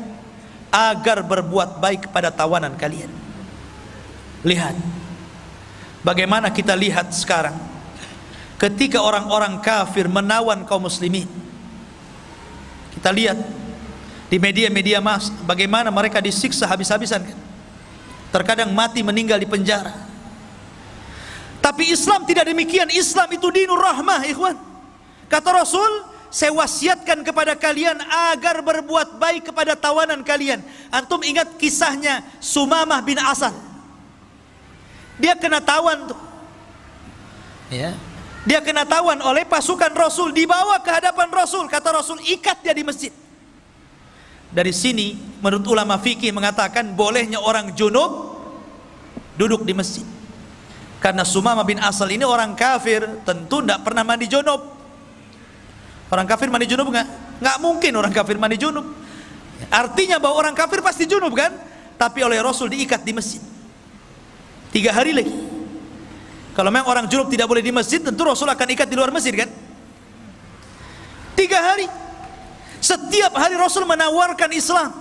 agar berbuat baik kepada tawanan kalian. Lihat bagaimana kita lihat sekarang ketika orang-orang kafir menawan kaum muslimin. Kita lihat di media-media mas bagaimana mereka disiksa habis-habisan kan? Terkadang mati meninggal di penjara. Tapi Islam tidak demikian. Islam itu dinur rahmah, ikhwan. Kata Rasul, saya wasiatkan kepada kalian agar berbuat baik kepada tawanan kalian. Antum ingat kisahnya Sumamah bin Asal? Dia kena tawan tuh, ya. Dia kena tawan oleh pasukan Rasul, dibawa ke hadapan Rasul. Kata Rasul, ikat dia di masjid. Dari sini menurut ulama fikih mengatakan bolehnya orang junub duduk di masjid. Karena Sumamah bin Asal ini orang kafir, tentu tidak pernah mandi junub. Orang kafir mandi junub nggak mungkin orang kafir mandi junub. Artinya bahwa orang kafir pasti junub kan? Tapi oleh Rasul diikat di masjid 3 hari lagi. Kalau memang orang junub tidak boleh di masjid, tentu Rasul akan ikat di luar masjid kan? 3 hari. Setiap hari Rasul menawarkan Islam,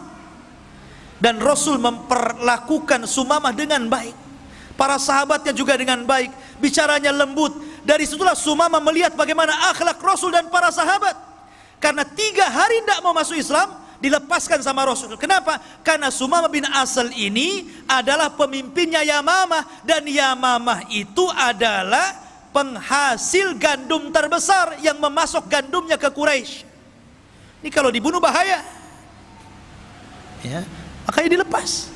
dan Rasul memperlakukan Sumamah dengan baik, para sahabatnya juga dengan baik, bicaranya lembut. Dari situlah Sumamah melihat bagaimana akhlak Rasul dan para sahabat. Karena 3 hari tidak mau masuk Islam, dilepaskan sama Rasul. Kenapa? Karena Sumamah bin Asal ini adalah pemimpinnya Yamamah, dan Yamamah itu adalah penghasil gandum terbesar yang memasok gandumnya ke Quraisy. Ini kalau dibunuh bahaya, ya, makanya dilepas.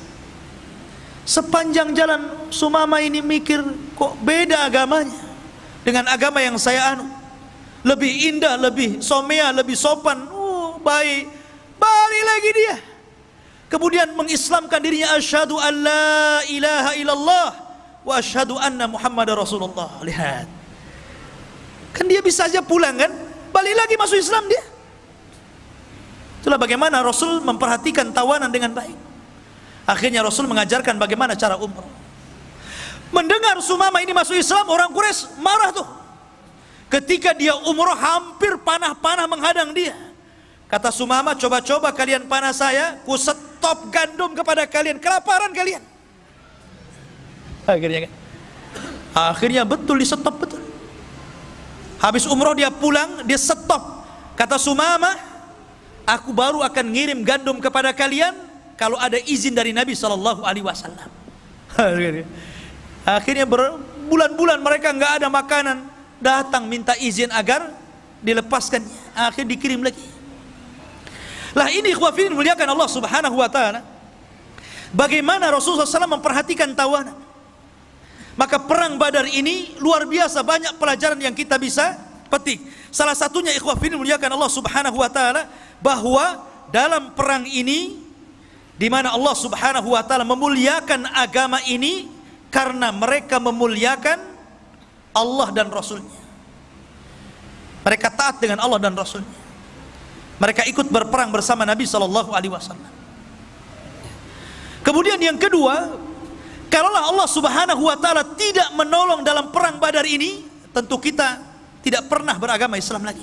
Sepanjang jalan Sumamah ini mikir, kok beda agamanya dengan agama yang saya anut, lebih indah, lebih somea, lebih sopan, baik. Balik lagi dia, kemudian mengislamkan dirinya, asyhadu an la ilaha illallah wa asyhadu anna Muhammadar Rasulullah. Lihat, kan dia bisa aja pulang kan, balik lagi masuk Islam dia. Itulah bagaimana Rasul memperhatikan tawanan dengan baik. Akhirnya Rasul mengajarkan bagaimana cara umrah. Mendengar Sumamah ini masuk Islam, orang Quraisy marah tuh. Ketika dia umrah hampir panah-panah menghadang dia. Kata Sumamah, coba-coba kalian panah saya, ku stop gandum kepada kalian, kelaparan kalian. Akhirnya betul di stop, betul. Habis umroh dia pulang, dia stop. Kata Sumamah, aku baru akan ngirim gandum kepada kalian kalau ada izin dari Nabi SAW. Akhirnya berbulan-bulan mereka nggak ada makanan, datang minta izin agar dilepaskan. Akhirnya dikirim lagi. Lah ini ikhwafidin muliakan Allah Subhanahu wa taala. Bagaimana Rasulullah SAW memperhatikan tawanan. Maka perang Badar ini luar biasa, banyak pelajaran yang kita bisa petik. Salah satunya ikhwafidin muliakan Allah Subhanahu wa taala, bahwa dalam perang ini di mana Allah Subhanahu wa taala memuliakan agama ini karena mereka memuliakan Allah dan Rasulnya. Mereka taat dengan Allah dan Rasulnya. Mereka ikut berperang bersama Nabi SAW. Kemudian yang kedua, kalaulah Allah Subhanahu wa taala tidak menolong dalam perang Badar ini, tentu kita tidak pernah beragama Islam lagi.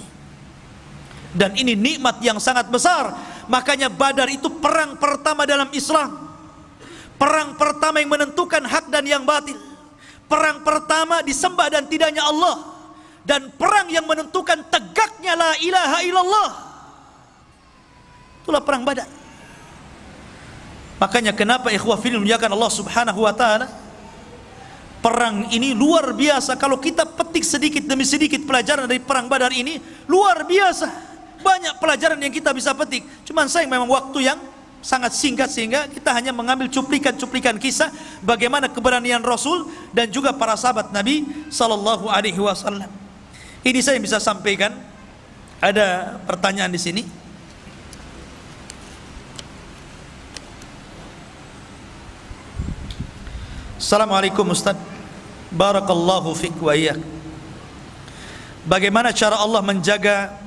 Dan ini nikmat yang sangat besar. Makanya Badar itu perang pertama dalam Islam. Perang pertama yang menentukan hak dan yang batil. Perang pertama disembah dan tidaknya Allah. Dan perang yang menentukan tegaknya la ilaha illallah. Itulah perang Badar. Makanya kenapa ikhwafidin muliakan Allah Subhanahu wa taala, perang ini luar biasa. Kalau kita petik sedikit demi sedikit pelajaran dari perang Badar ini, luar biasa. Banyak pelajaran yang kita bisa petik. Cuman sayang memang waktu yang sangat singkat sehingga kita hanya mengambil cuplikan-cuplikan kisah bagaimana keberanian Rasul dan juga para sahabat Nabi sallallahu alaihi wasallam. Ini saya bisa sampaikan. Ada pertanyaan di sini? Assalamualaikum Ustaz. Barakallahu fiik wa iyyak. Bagaimana cara Allah menjaga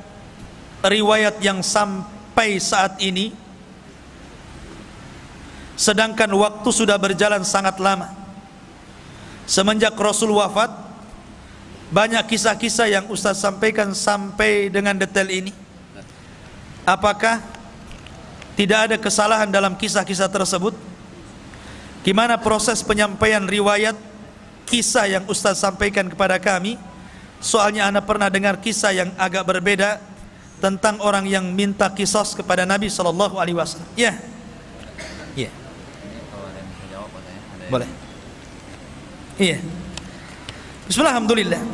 riwayat yang sampai saat ini sedangkan waktu sudah berjalan sangat lama? Semenjak Rasul wafat, banyak kisah-kisah yang Ustaz sampaikan sampai dengan detail ini. Apakah tidak ada kesalahan dalam kisah-kisah tersebut? Gimana proses penyampaian riwayat kisah yang Ustaz sampaikan kepada kami? Soalnya Ana pernah dengar kisah yang agak berbeda tentang orang yang minta kisos kepada Nabi sallallahu alaihi wasallam. Ya. Iya. Boleh. Iya. Bismillah, alhamdulillah.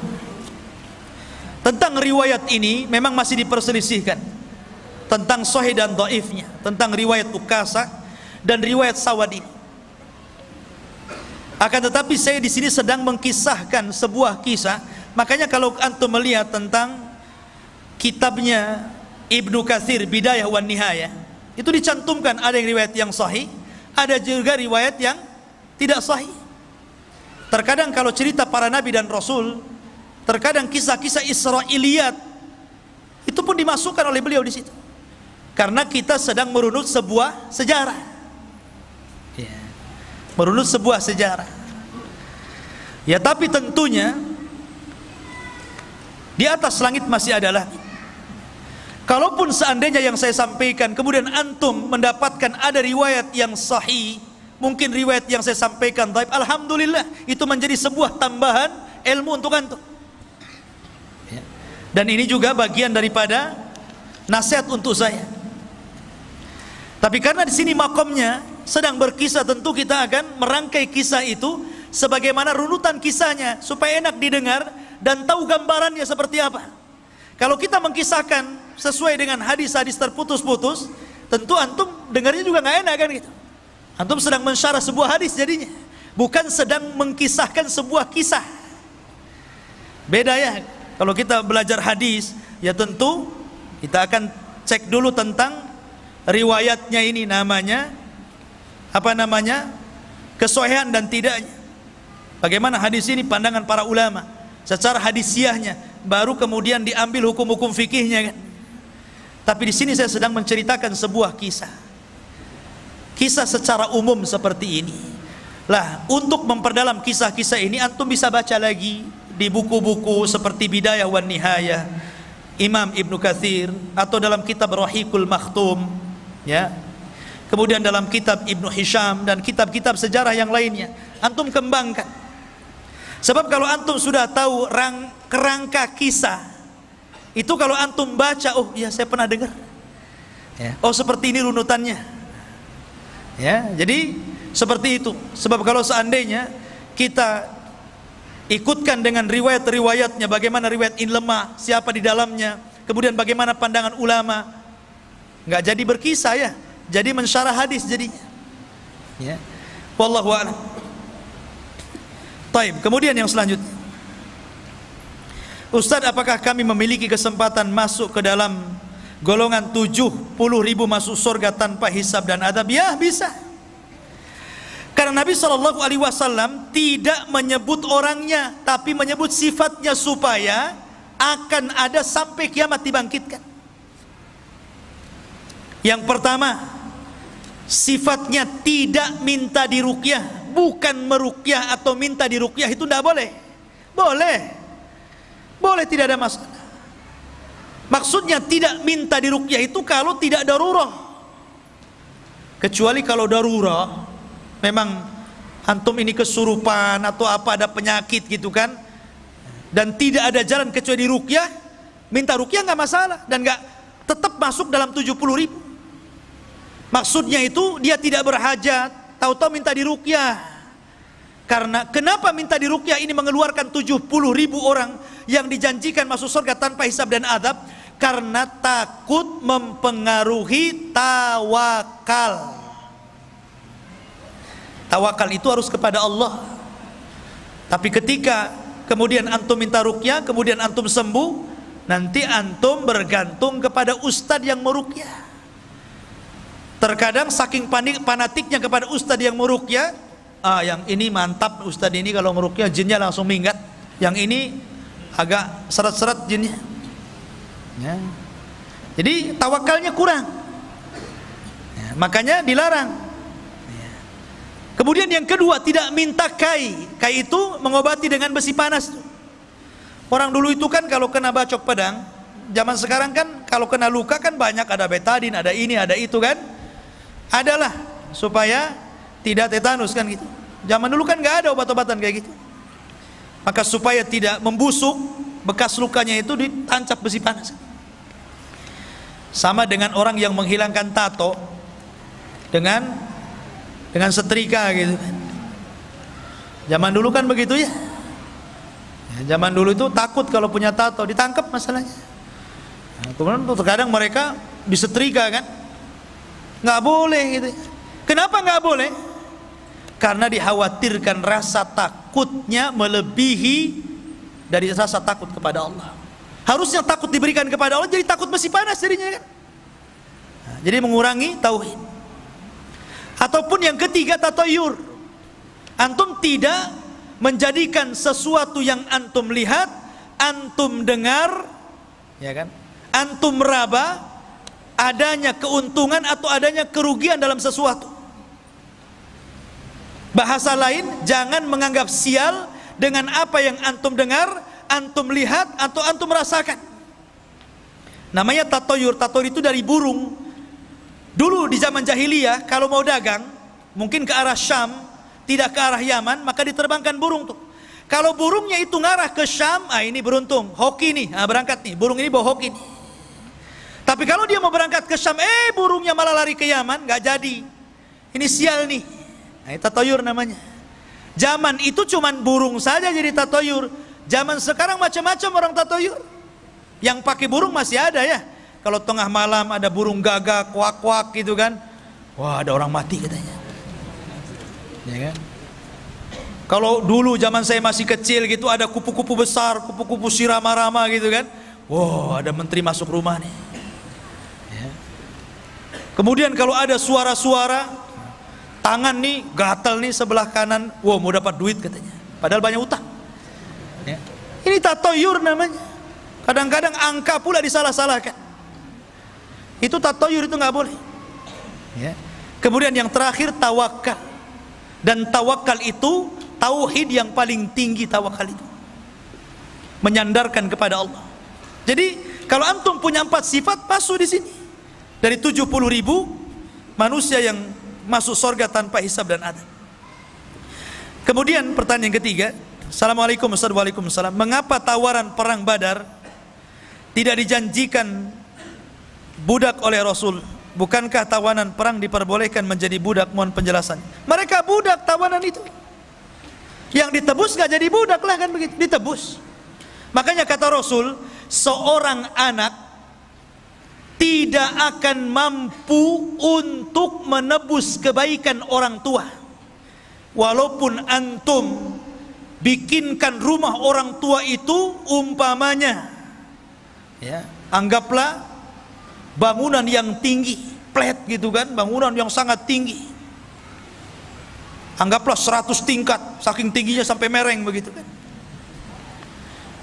Tentang riwayat ini memang masih diperselisihkan tentang sahih dan dhaifnya, tentang riwayat Ukasah dan riwayat Sawad ini. Akan tetapi saya di sini sedang mengkisahkan sebuah kisah. Makanya kalau antum melihat tentang kitabnya Ibnu Katsir Bidayah wan Nihayah, itu dicantumkan ada yang riwayat yang sahih, ada juga riwayat yang tidak sahih. Terkadang kalau cerita para nabi dan rasul, terkadang kisah-kisah Israiliyat itu pun dimasukkan oleh beliau di situ. Karena kita sedang merunut sebuah sejarah. Merunut sebuah sejarah. Ya, tapi tentunya di atas langit masih ada langit. Kalaupun seandainya yang saya sampaikan kemudian antum mendapatkan ada riwayat yang sahih, mungkin riwayat yang saya sampaikan dhaif, alhamdulillah, itu menjadi sebuah tambahan ilmu untuk antum. Dan ini juga bagian daripada nasihat untuk saya. Tapi karena di sini makomnya sedang berkisah, tentu kita akan merangkai kisah itu sebagaimana runutan kisahnya supaya enak didengar dan tahu gambarannya seperti apa. Kalau kita mengkisahkan sesuai dengan hadis-hadis terputus-putus, tentu antum dengarnya juga nggak enak kan gitu. Antum sedang mensyarah sebuah hadis jadinya, bukan sedang mengkisahkan sebuah kisah. Beda ya. Kalau kita belajar hadis, ya tentu kita akan cek dulu tentang riwayatnya ini, namanya apa namanya, kesohihan dan tidaknya. Bagaimana hadis ini pandangan para ulama secara hadisiahnya, baru kemudian diambil hukum-hukum fikihnya kan. Tapi di sini saya sedang menceritakan sebuah kisah. Kisah secara umum seperti ini. Lah, untuk memperdalam kisah-kisah ini antum bisa baca lagi di buku-buku seperti Bidayah wan Nihayah Imam Ibnu Katsir, atau dalam kitab Rahiqul Makhtum, ya. kemudian dalam kitab Ibnu Hisham dan kitab-kitab sejarah yang lainnya. Antum kembangkan. Sebab kalau antum sudah tahu kerangka kisah, itu kalau antum baca, oh iya saya pernah dengar. Ya. Oh seperti ini runutannya. Ya, jadi seperti itu. Sebab kalau seandainya kita ikutkan dengan riwayat-riwayatnya, bagaimana riwayat ini lemah, siapa di dalamnya, kemudian bagaimana pandangan ulama, nggak jadi berkisah ya, jadi mensyarah hadis jadinya. Ya. Wallahu a'lam. Taib. Kemudian yang selanjutnya, Ustaz, apakah kami memiliki kesempatan masuk ke dalam golongan 70.000 masuk surga tanpa hisab dan adab? Ya, bisa. Karena Nabi SAW tidak menyebut orangnya, tapi menyebut sifatnya supaya akan ada sampai kiamat dibangkitkan. Yang pertama, sifatnya tidak minta diruqyah. Bukan meruqyah atau minta diruqyah, itu tidak boleh. Boleh, tidak ada masalah. Maksudnya tidak minta diruqyah itu kalau tidak darurah. Kecuali kalau darurah, memang antum ini kesurupan atau apa, ada penyakit gitu kan, dan tidak ada jalan kecuali diruqyah, minta ruqyah nggak masalah, dan nggak tetap masuk dalam 70.000. Maksudnya itu dia tidak berhajat, tahu-tahu minta diruqyah. Karena kenapa minta diruqyah ini mengeluarkan 70.000 orang yang dijanjikan masuk surga tanpa hisab dan adab? Karena takut mempengaruhi tawakal. Tawakal itu harus kepada Allah. Tapi ketika kemudian antum minta ruqyah, kemudian antum sembuh, nanti antum bergantung kepada ustadz yang meruqyah. Terkadang saking fanatiknya kepada ustadz yang meruqyah, yang ini mantap ustadz ini kalau meruqyah jinnya langsung minggat, yang ini agak seret-seret jinnya. Ya. Jadi tawakalnya kurang. Ya, makanya dilarang. Ya. Kemudian yang kedua, tidak minta kai. Kai itu mengobati dengan besi panas. Orang dulu itu kan kalau kena bacok pedang, zaman sekarang kan kalau kena luka kan banyak, ada betadin, ada ini, ada itu kan. Adalah supaya tidak tetanus kan gitu. Zaman dulu kan nggak ada obat-obatan kayak gitu. Maka supaya tidak membusuk, bekas lukanya itu ditancap besi panas. Sama dengan orang yang menghilangkan tato dengan setrika gitu kan. Zaman dulu kan begitu ya. Zaman dulu itu takut kalau punya tato ditangkap masalahnya. Nah, kemudian terkadang mereka disetrika kan. Nggak boleh gitu. Kenapa nggak boleh? Karena dikhawatirkan rasa takutnya melebihi dari rasa takut kepada Allah. Harusnya takut diberikan kepada Allah, jadi takut besi panas jadinya kan. Nah, jadi mengurangi tauhid. Ataupun yang ketiga, tatayur. Antum tidak menjadikan sesuatu yang antum lihat, antum dengar, ya kan? Antum meraba adanya keuntungan atau adanya kerugian dalam sesuatu. Bahasa lain, jangan menganggap sial dengan apa yang antum dengar, antum lihat atau antum merasakan. Namanya tatoyur. Tatoyur itu dari burung. Dulu di zaman jahiliyah kalau mau dagang, mungkin ke arah Syam, tidak ke arah Yaman, maka diterbangkan burung tuh. Kalau burungnya itu ngarah ke Syam, ini beruntung, hoki nih, berangkat nih, burung ini bawa hoki nih. Tapi kalau dia mau berangkat ke Syam, burungnya malah lari ke Yaman, nggak jadi. Ini sial nih. Nah, tatoyur namanya. Zaman itu cuman burung saja jadi tatoyur. Zaman sekarang macam-macam orang tatoyur. Yang pakai burung masih ada ya. Kalau tengah malam ada burung gagak, kuak-kuak gitu kan. Wah, ada orang mati katanya. Ya kan? Kalau dulu zaman saya masih kecil gitu ada kupu-kupu besar, kupu-kupu sirama-rama gitu kan. Wah, ada menteri masuk rumah nih. Ya. Kemudian kalau ada suara-suara, tangan nih gatal nih sebelah kanan, wah mau dapat duit katanya. Padahal banyak utang. Ya. Ini tatoyur namanya. Kadang-kadang angka pula disalah-salahkan. Itu tatoyur, itu nggak boleh. Ya. Kemudian yang terakhir tawakal. Dan tawakal itu tauhid yang paling tinggi, tawakal itu menyandarkan kepada Allah. Jadi kalau antum punya 4 sifat, masuk di sini. Dari 70.000 manusia yang masuk surga tanpa hisab dan adab. Kemudian pertanyaan ketiga, Assalamualaikum Waalaikumsalam. Mengapa tawaran perang Badar tidak dijanjikan budak oleh Rasul? Bukankah tawanan perang diperbolehkan menjadi budak? Mohon penjelasan. Mereka budak tawanan itu. Yang ditebus gak jadi budak lah, kan begitu, ditebus. Makanya kata Rasul, seorang anak tidak akan mampu untuk menebus kebaikan orang tua. Walaupun antum bikinkan rumah orang tua itu umpamanya, ya, anggaplah bangunan yang tinggi, flat gitu kan, bangunan yang sangat tinggi. Anggaplah 100 tingkat, saking tingginya sampai mereng begitu kan.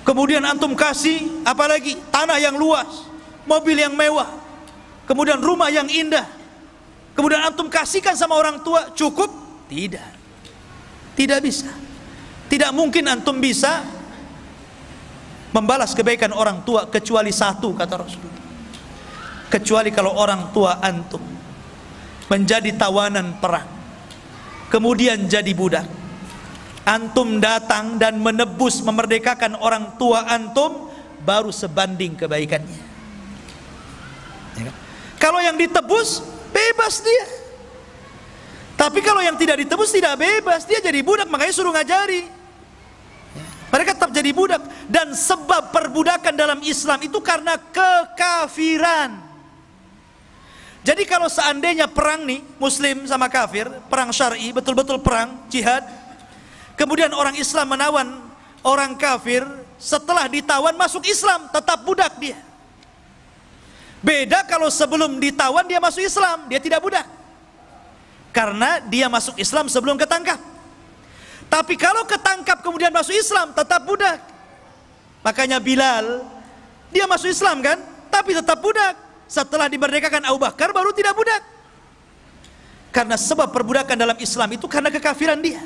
Kemudian antum kasih apalagi tanah yang luas, mobil yang mewah, kemudian rumah yang indah. Kemudian antum kasihkan sama orang tua, cukup? Tidak. Tidak bisa. Tidak mungkin antum bisa membalas kebaikan orang tua kecuali satu, kata Rasulullah. Kecuali kalau orang tua antum menjadi tawanan perang, kemudian jadi budak. Antum datang dan menebus, memerdekakan orang tua antum, baru sebanding kebaikannya. Ya kan? Kalau yang ditebus, bebas dia. Tapi kalau yang tidak ditebus, tidak bebas, dia jadi budak. Makanya suruh ngajari. Mereka tetap jadi budak. Dan sebab perbudakan dalam Islam itu karena kekafiran. Jadi kalau seandainya perang nih, muslim sama kafir, perang syar'i, betul-betul perang, jihad, kemudian orang Islam menawan orang kafir, setelah ditawan masuk Islam, tetap budak dia. Beda kalau sebelum ditawan dia masuk Islam, dia tidak budak, karena dia masuk Islam sebelum ketangkap. Tapi kalau ketangkap kemudian masuk Islam, tetap budak. Makanya Bilal, dia masuk Islam kan, tapi tetap budak. Setelah dimerdekakan Abu Bakar, baru tidak budak. Karena sebab perbudakan dalam Islam itu karena kekafiran dia.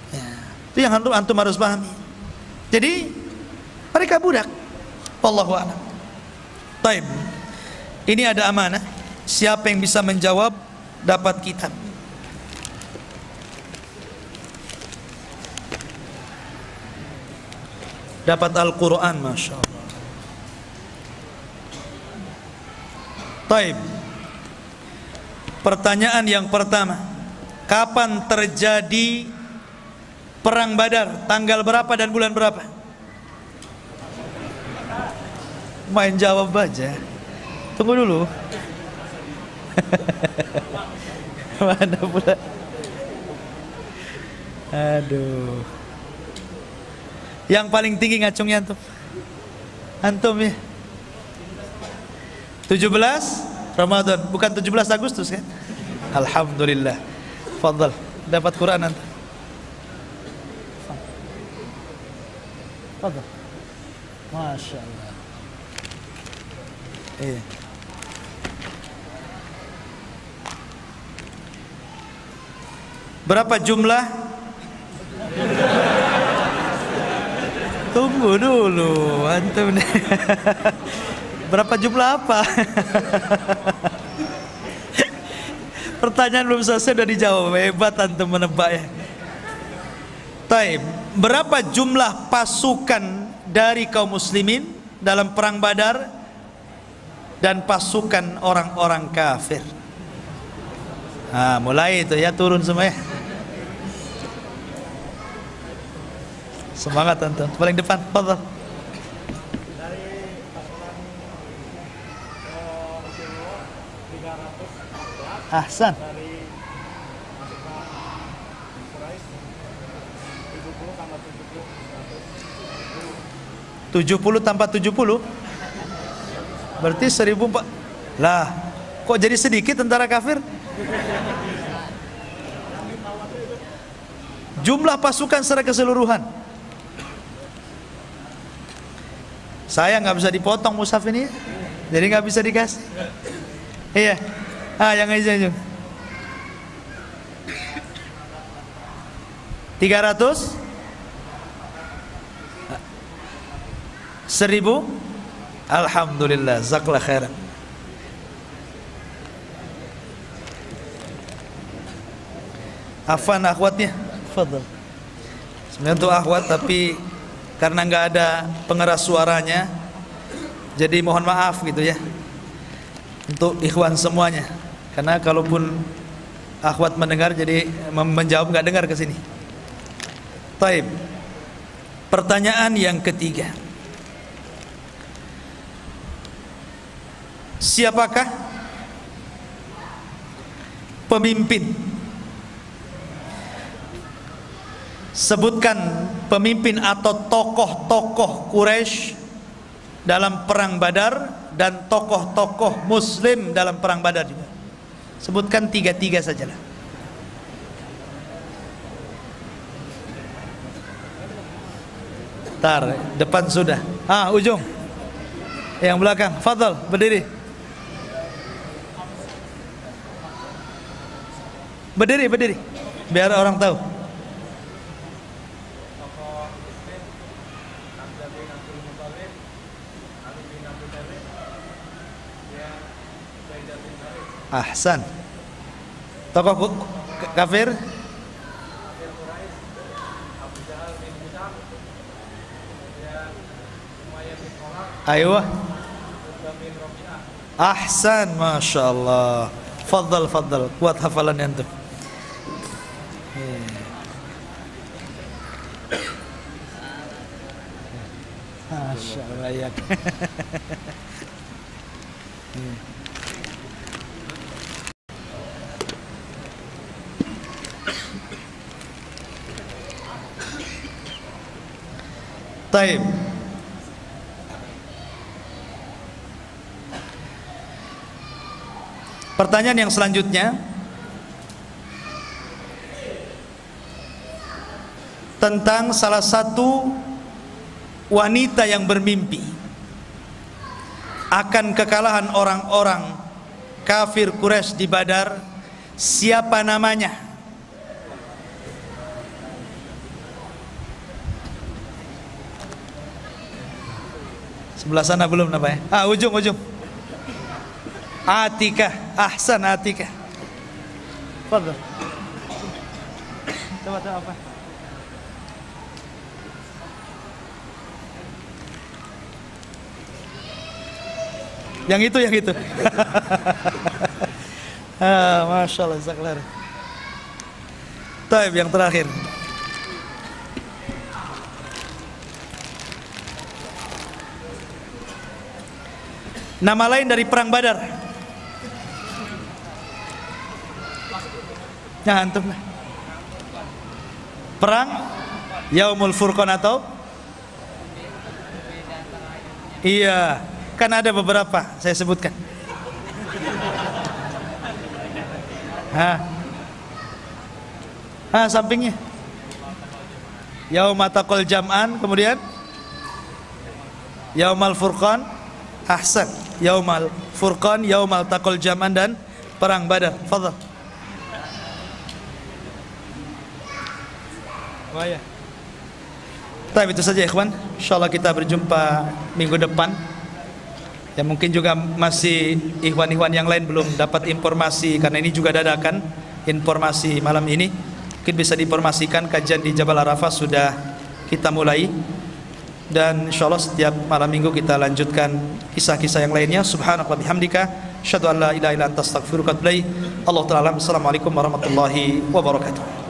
Ya, itu yang antum harus pahami. Jadi mereka budak. Wallahu a'lam. Taib. Ini ada amanah. Siapa yang bisa menjawab dapat kitab. Dapat Al-Quran, Masya Allah. Taib. Pertanyaan yang pertama, kapan terjadi perang Badar? Tanggal berapa dan bulan berapa? Main jawab aja. Tunggu dulu. Mana pula? Aduh. Yang paling tinggi ngacungnya antum. Antum ya. 17 Ramadan, bukan 17 Agustus kan? Alhamdulillah. Fadhal, dapat Quran antum. Fadhal. Masya Allah. Iya. Berapa jumlah? Tunggu dulu antum. Berapa jumlah apa? Pertanyaan belum selesai udah dijawab. Hebat antum menebak ya. Taib. Berapa jumlah pasukan dari kaum muslimin dalam perang Badar dan pasukan orang-orang kafir? Nah, mulai itu ya, turun semua ya. Semangat antum. Paling depan, fadhal. Ahsan. 70 tambah 70 berarti 1004. Lah, kok jadi sedikit tentara kafir? Jumlah pasukan secara keseluruhan. Saya nggak bisa dipotong mushaf ini, jadi nggak bisa dikasih. Iya. Yang aja 300 1000. Alhamdulillah, zakallahu khairan. Afan akhwatnya. Fadhal. Sebenarnya untuk akhwat, tapi karena nggak ada pengeras suaranya, jadi mohon maaf gitu ya untuk ikhwan semuanya. Karena kalaupun akhwat mendengar, jadi menjawab nggak dengar ke sini. Taib. Pertanyaan yang ketiga. Siapakah pemimpin? Sebutkan pemimpin atau tokoh-tokoh Quraisy dalam perang Badar dan tokoh-tokoh Muslim dalam perang Badar juga. Sebutkan tiga-tiga sajalah. Tar, depan sudah. Ujung. Yang belakang, fadhal, berdiri. Berdiri. Biar orang tahu. Ahsan. Tokoh kafir? Ayo. Ahsan, Masya Allah. Fadhal. Kuat hafalan antum. Masya Allah ya. Taib. Pertanyaan yang selanjutnya tentang salah satu wanita yang bermimpi akan kekalahan orang-orang kafir Quraisy di Badar. Siapa namanya? Sebelah sana belum namanya. Ujung. Atikah. Ahsan, Atikah. Fadhal. Coba apa? Yang itu. Masya Allah, zaklar. Taib, yang terakhir. Nama lain dari perang Badar. Nah, antum lah. Perang Yaumul Furqan atau? Iya, kan ada beberapa saya sebutkan. Sampingnya. Yaumul Taqal Jam'an, kemudian Yaumul Furqan. Ahsan. Yaumul Furqan, Yaumul Taqal Jam'an, dan perang Badar. Fadhal. Tapi itu saja ikhwan. Insyaallah kita berjumpa minggu depan. Ya mungkin juga masih ikhwan-ikhwan yang lain belum dapat informasi, karena ini juga dadakan informasi malam ini. Mungkin bisa diinformasikan kajian di Jabal Arafah sudah kita mulai. Dan insyaallah setiap malam minggu kita lanjutkan kisah-kisah yang lainnya. Subhanallah bihamdika, asyhadu an la ilaha illa anta astaghfiruka wa atubu ilaik. Allah Ta'ala. Assalamualaikum warahmatullahi wabarakatuh.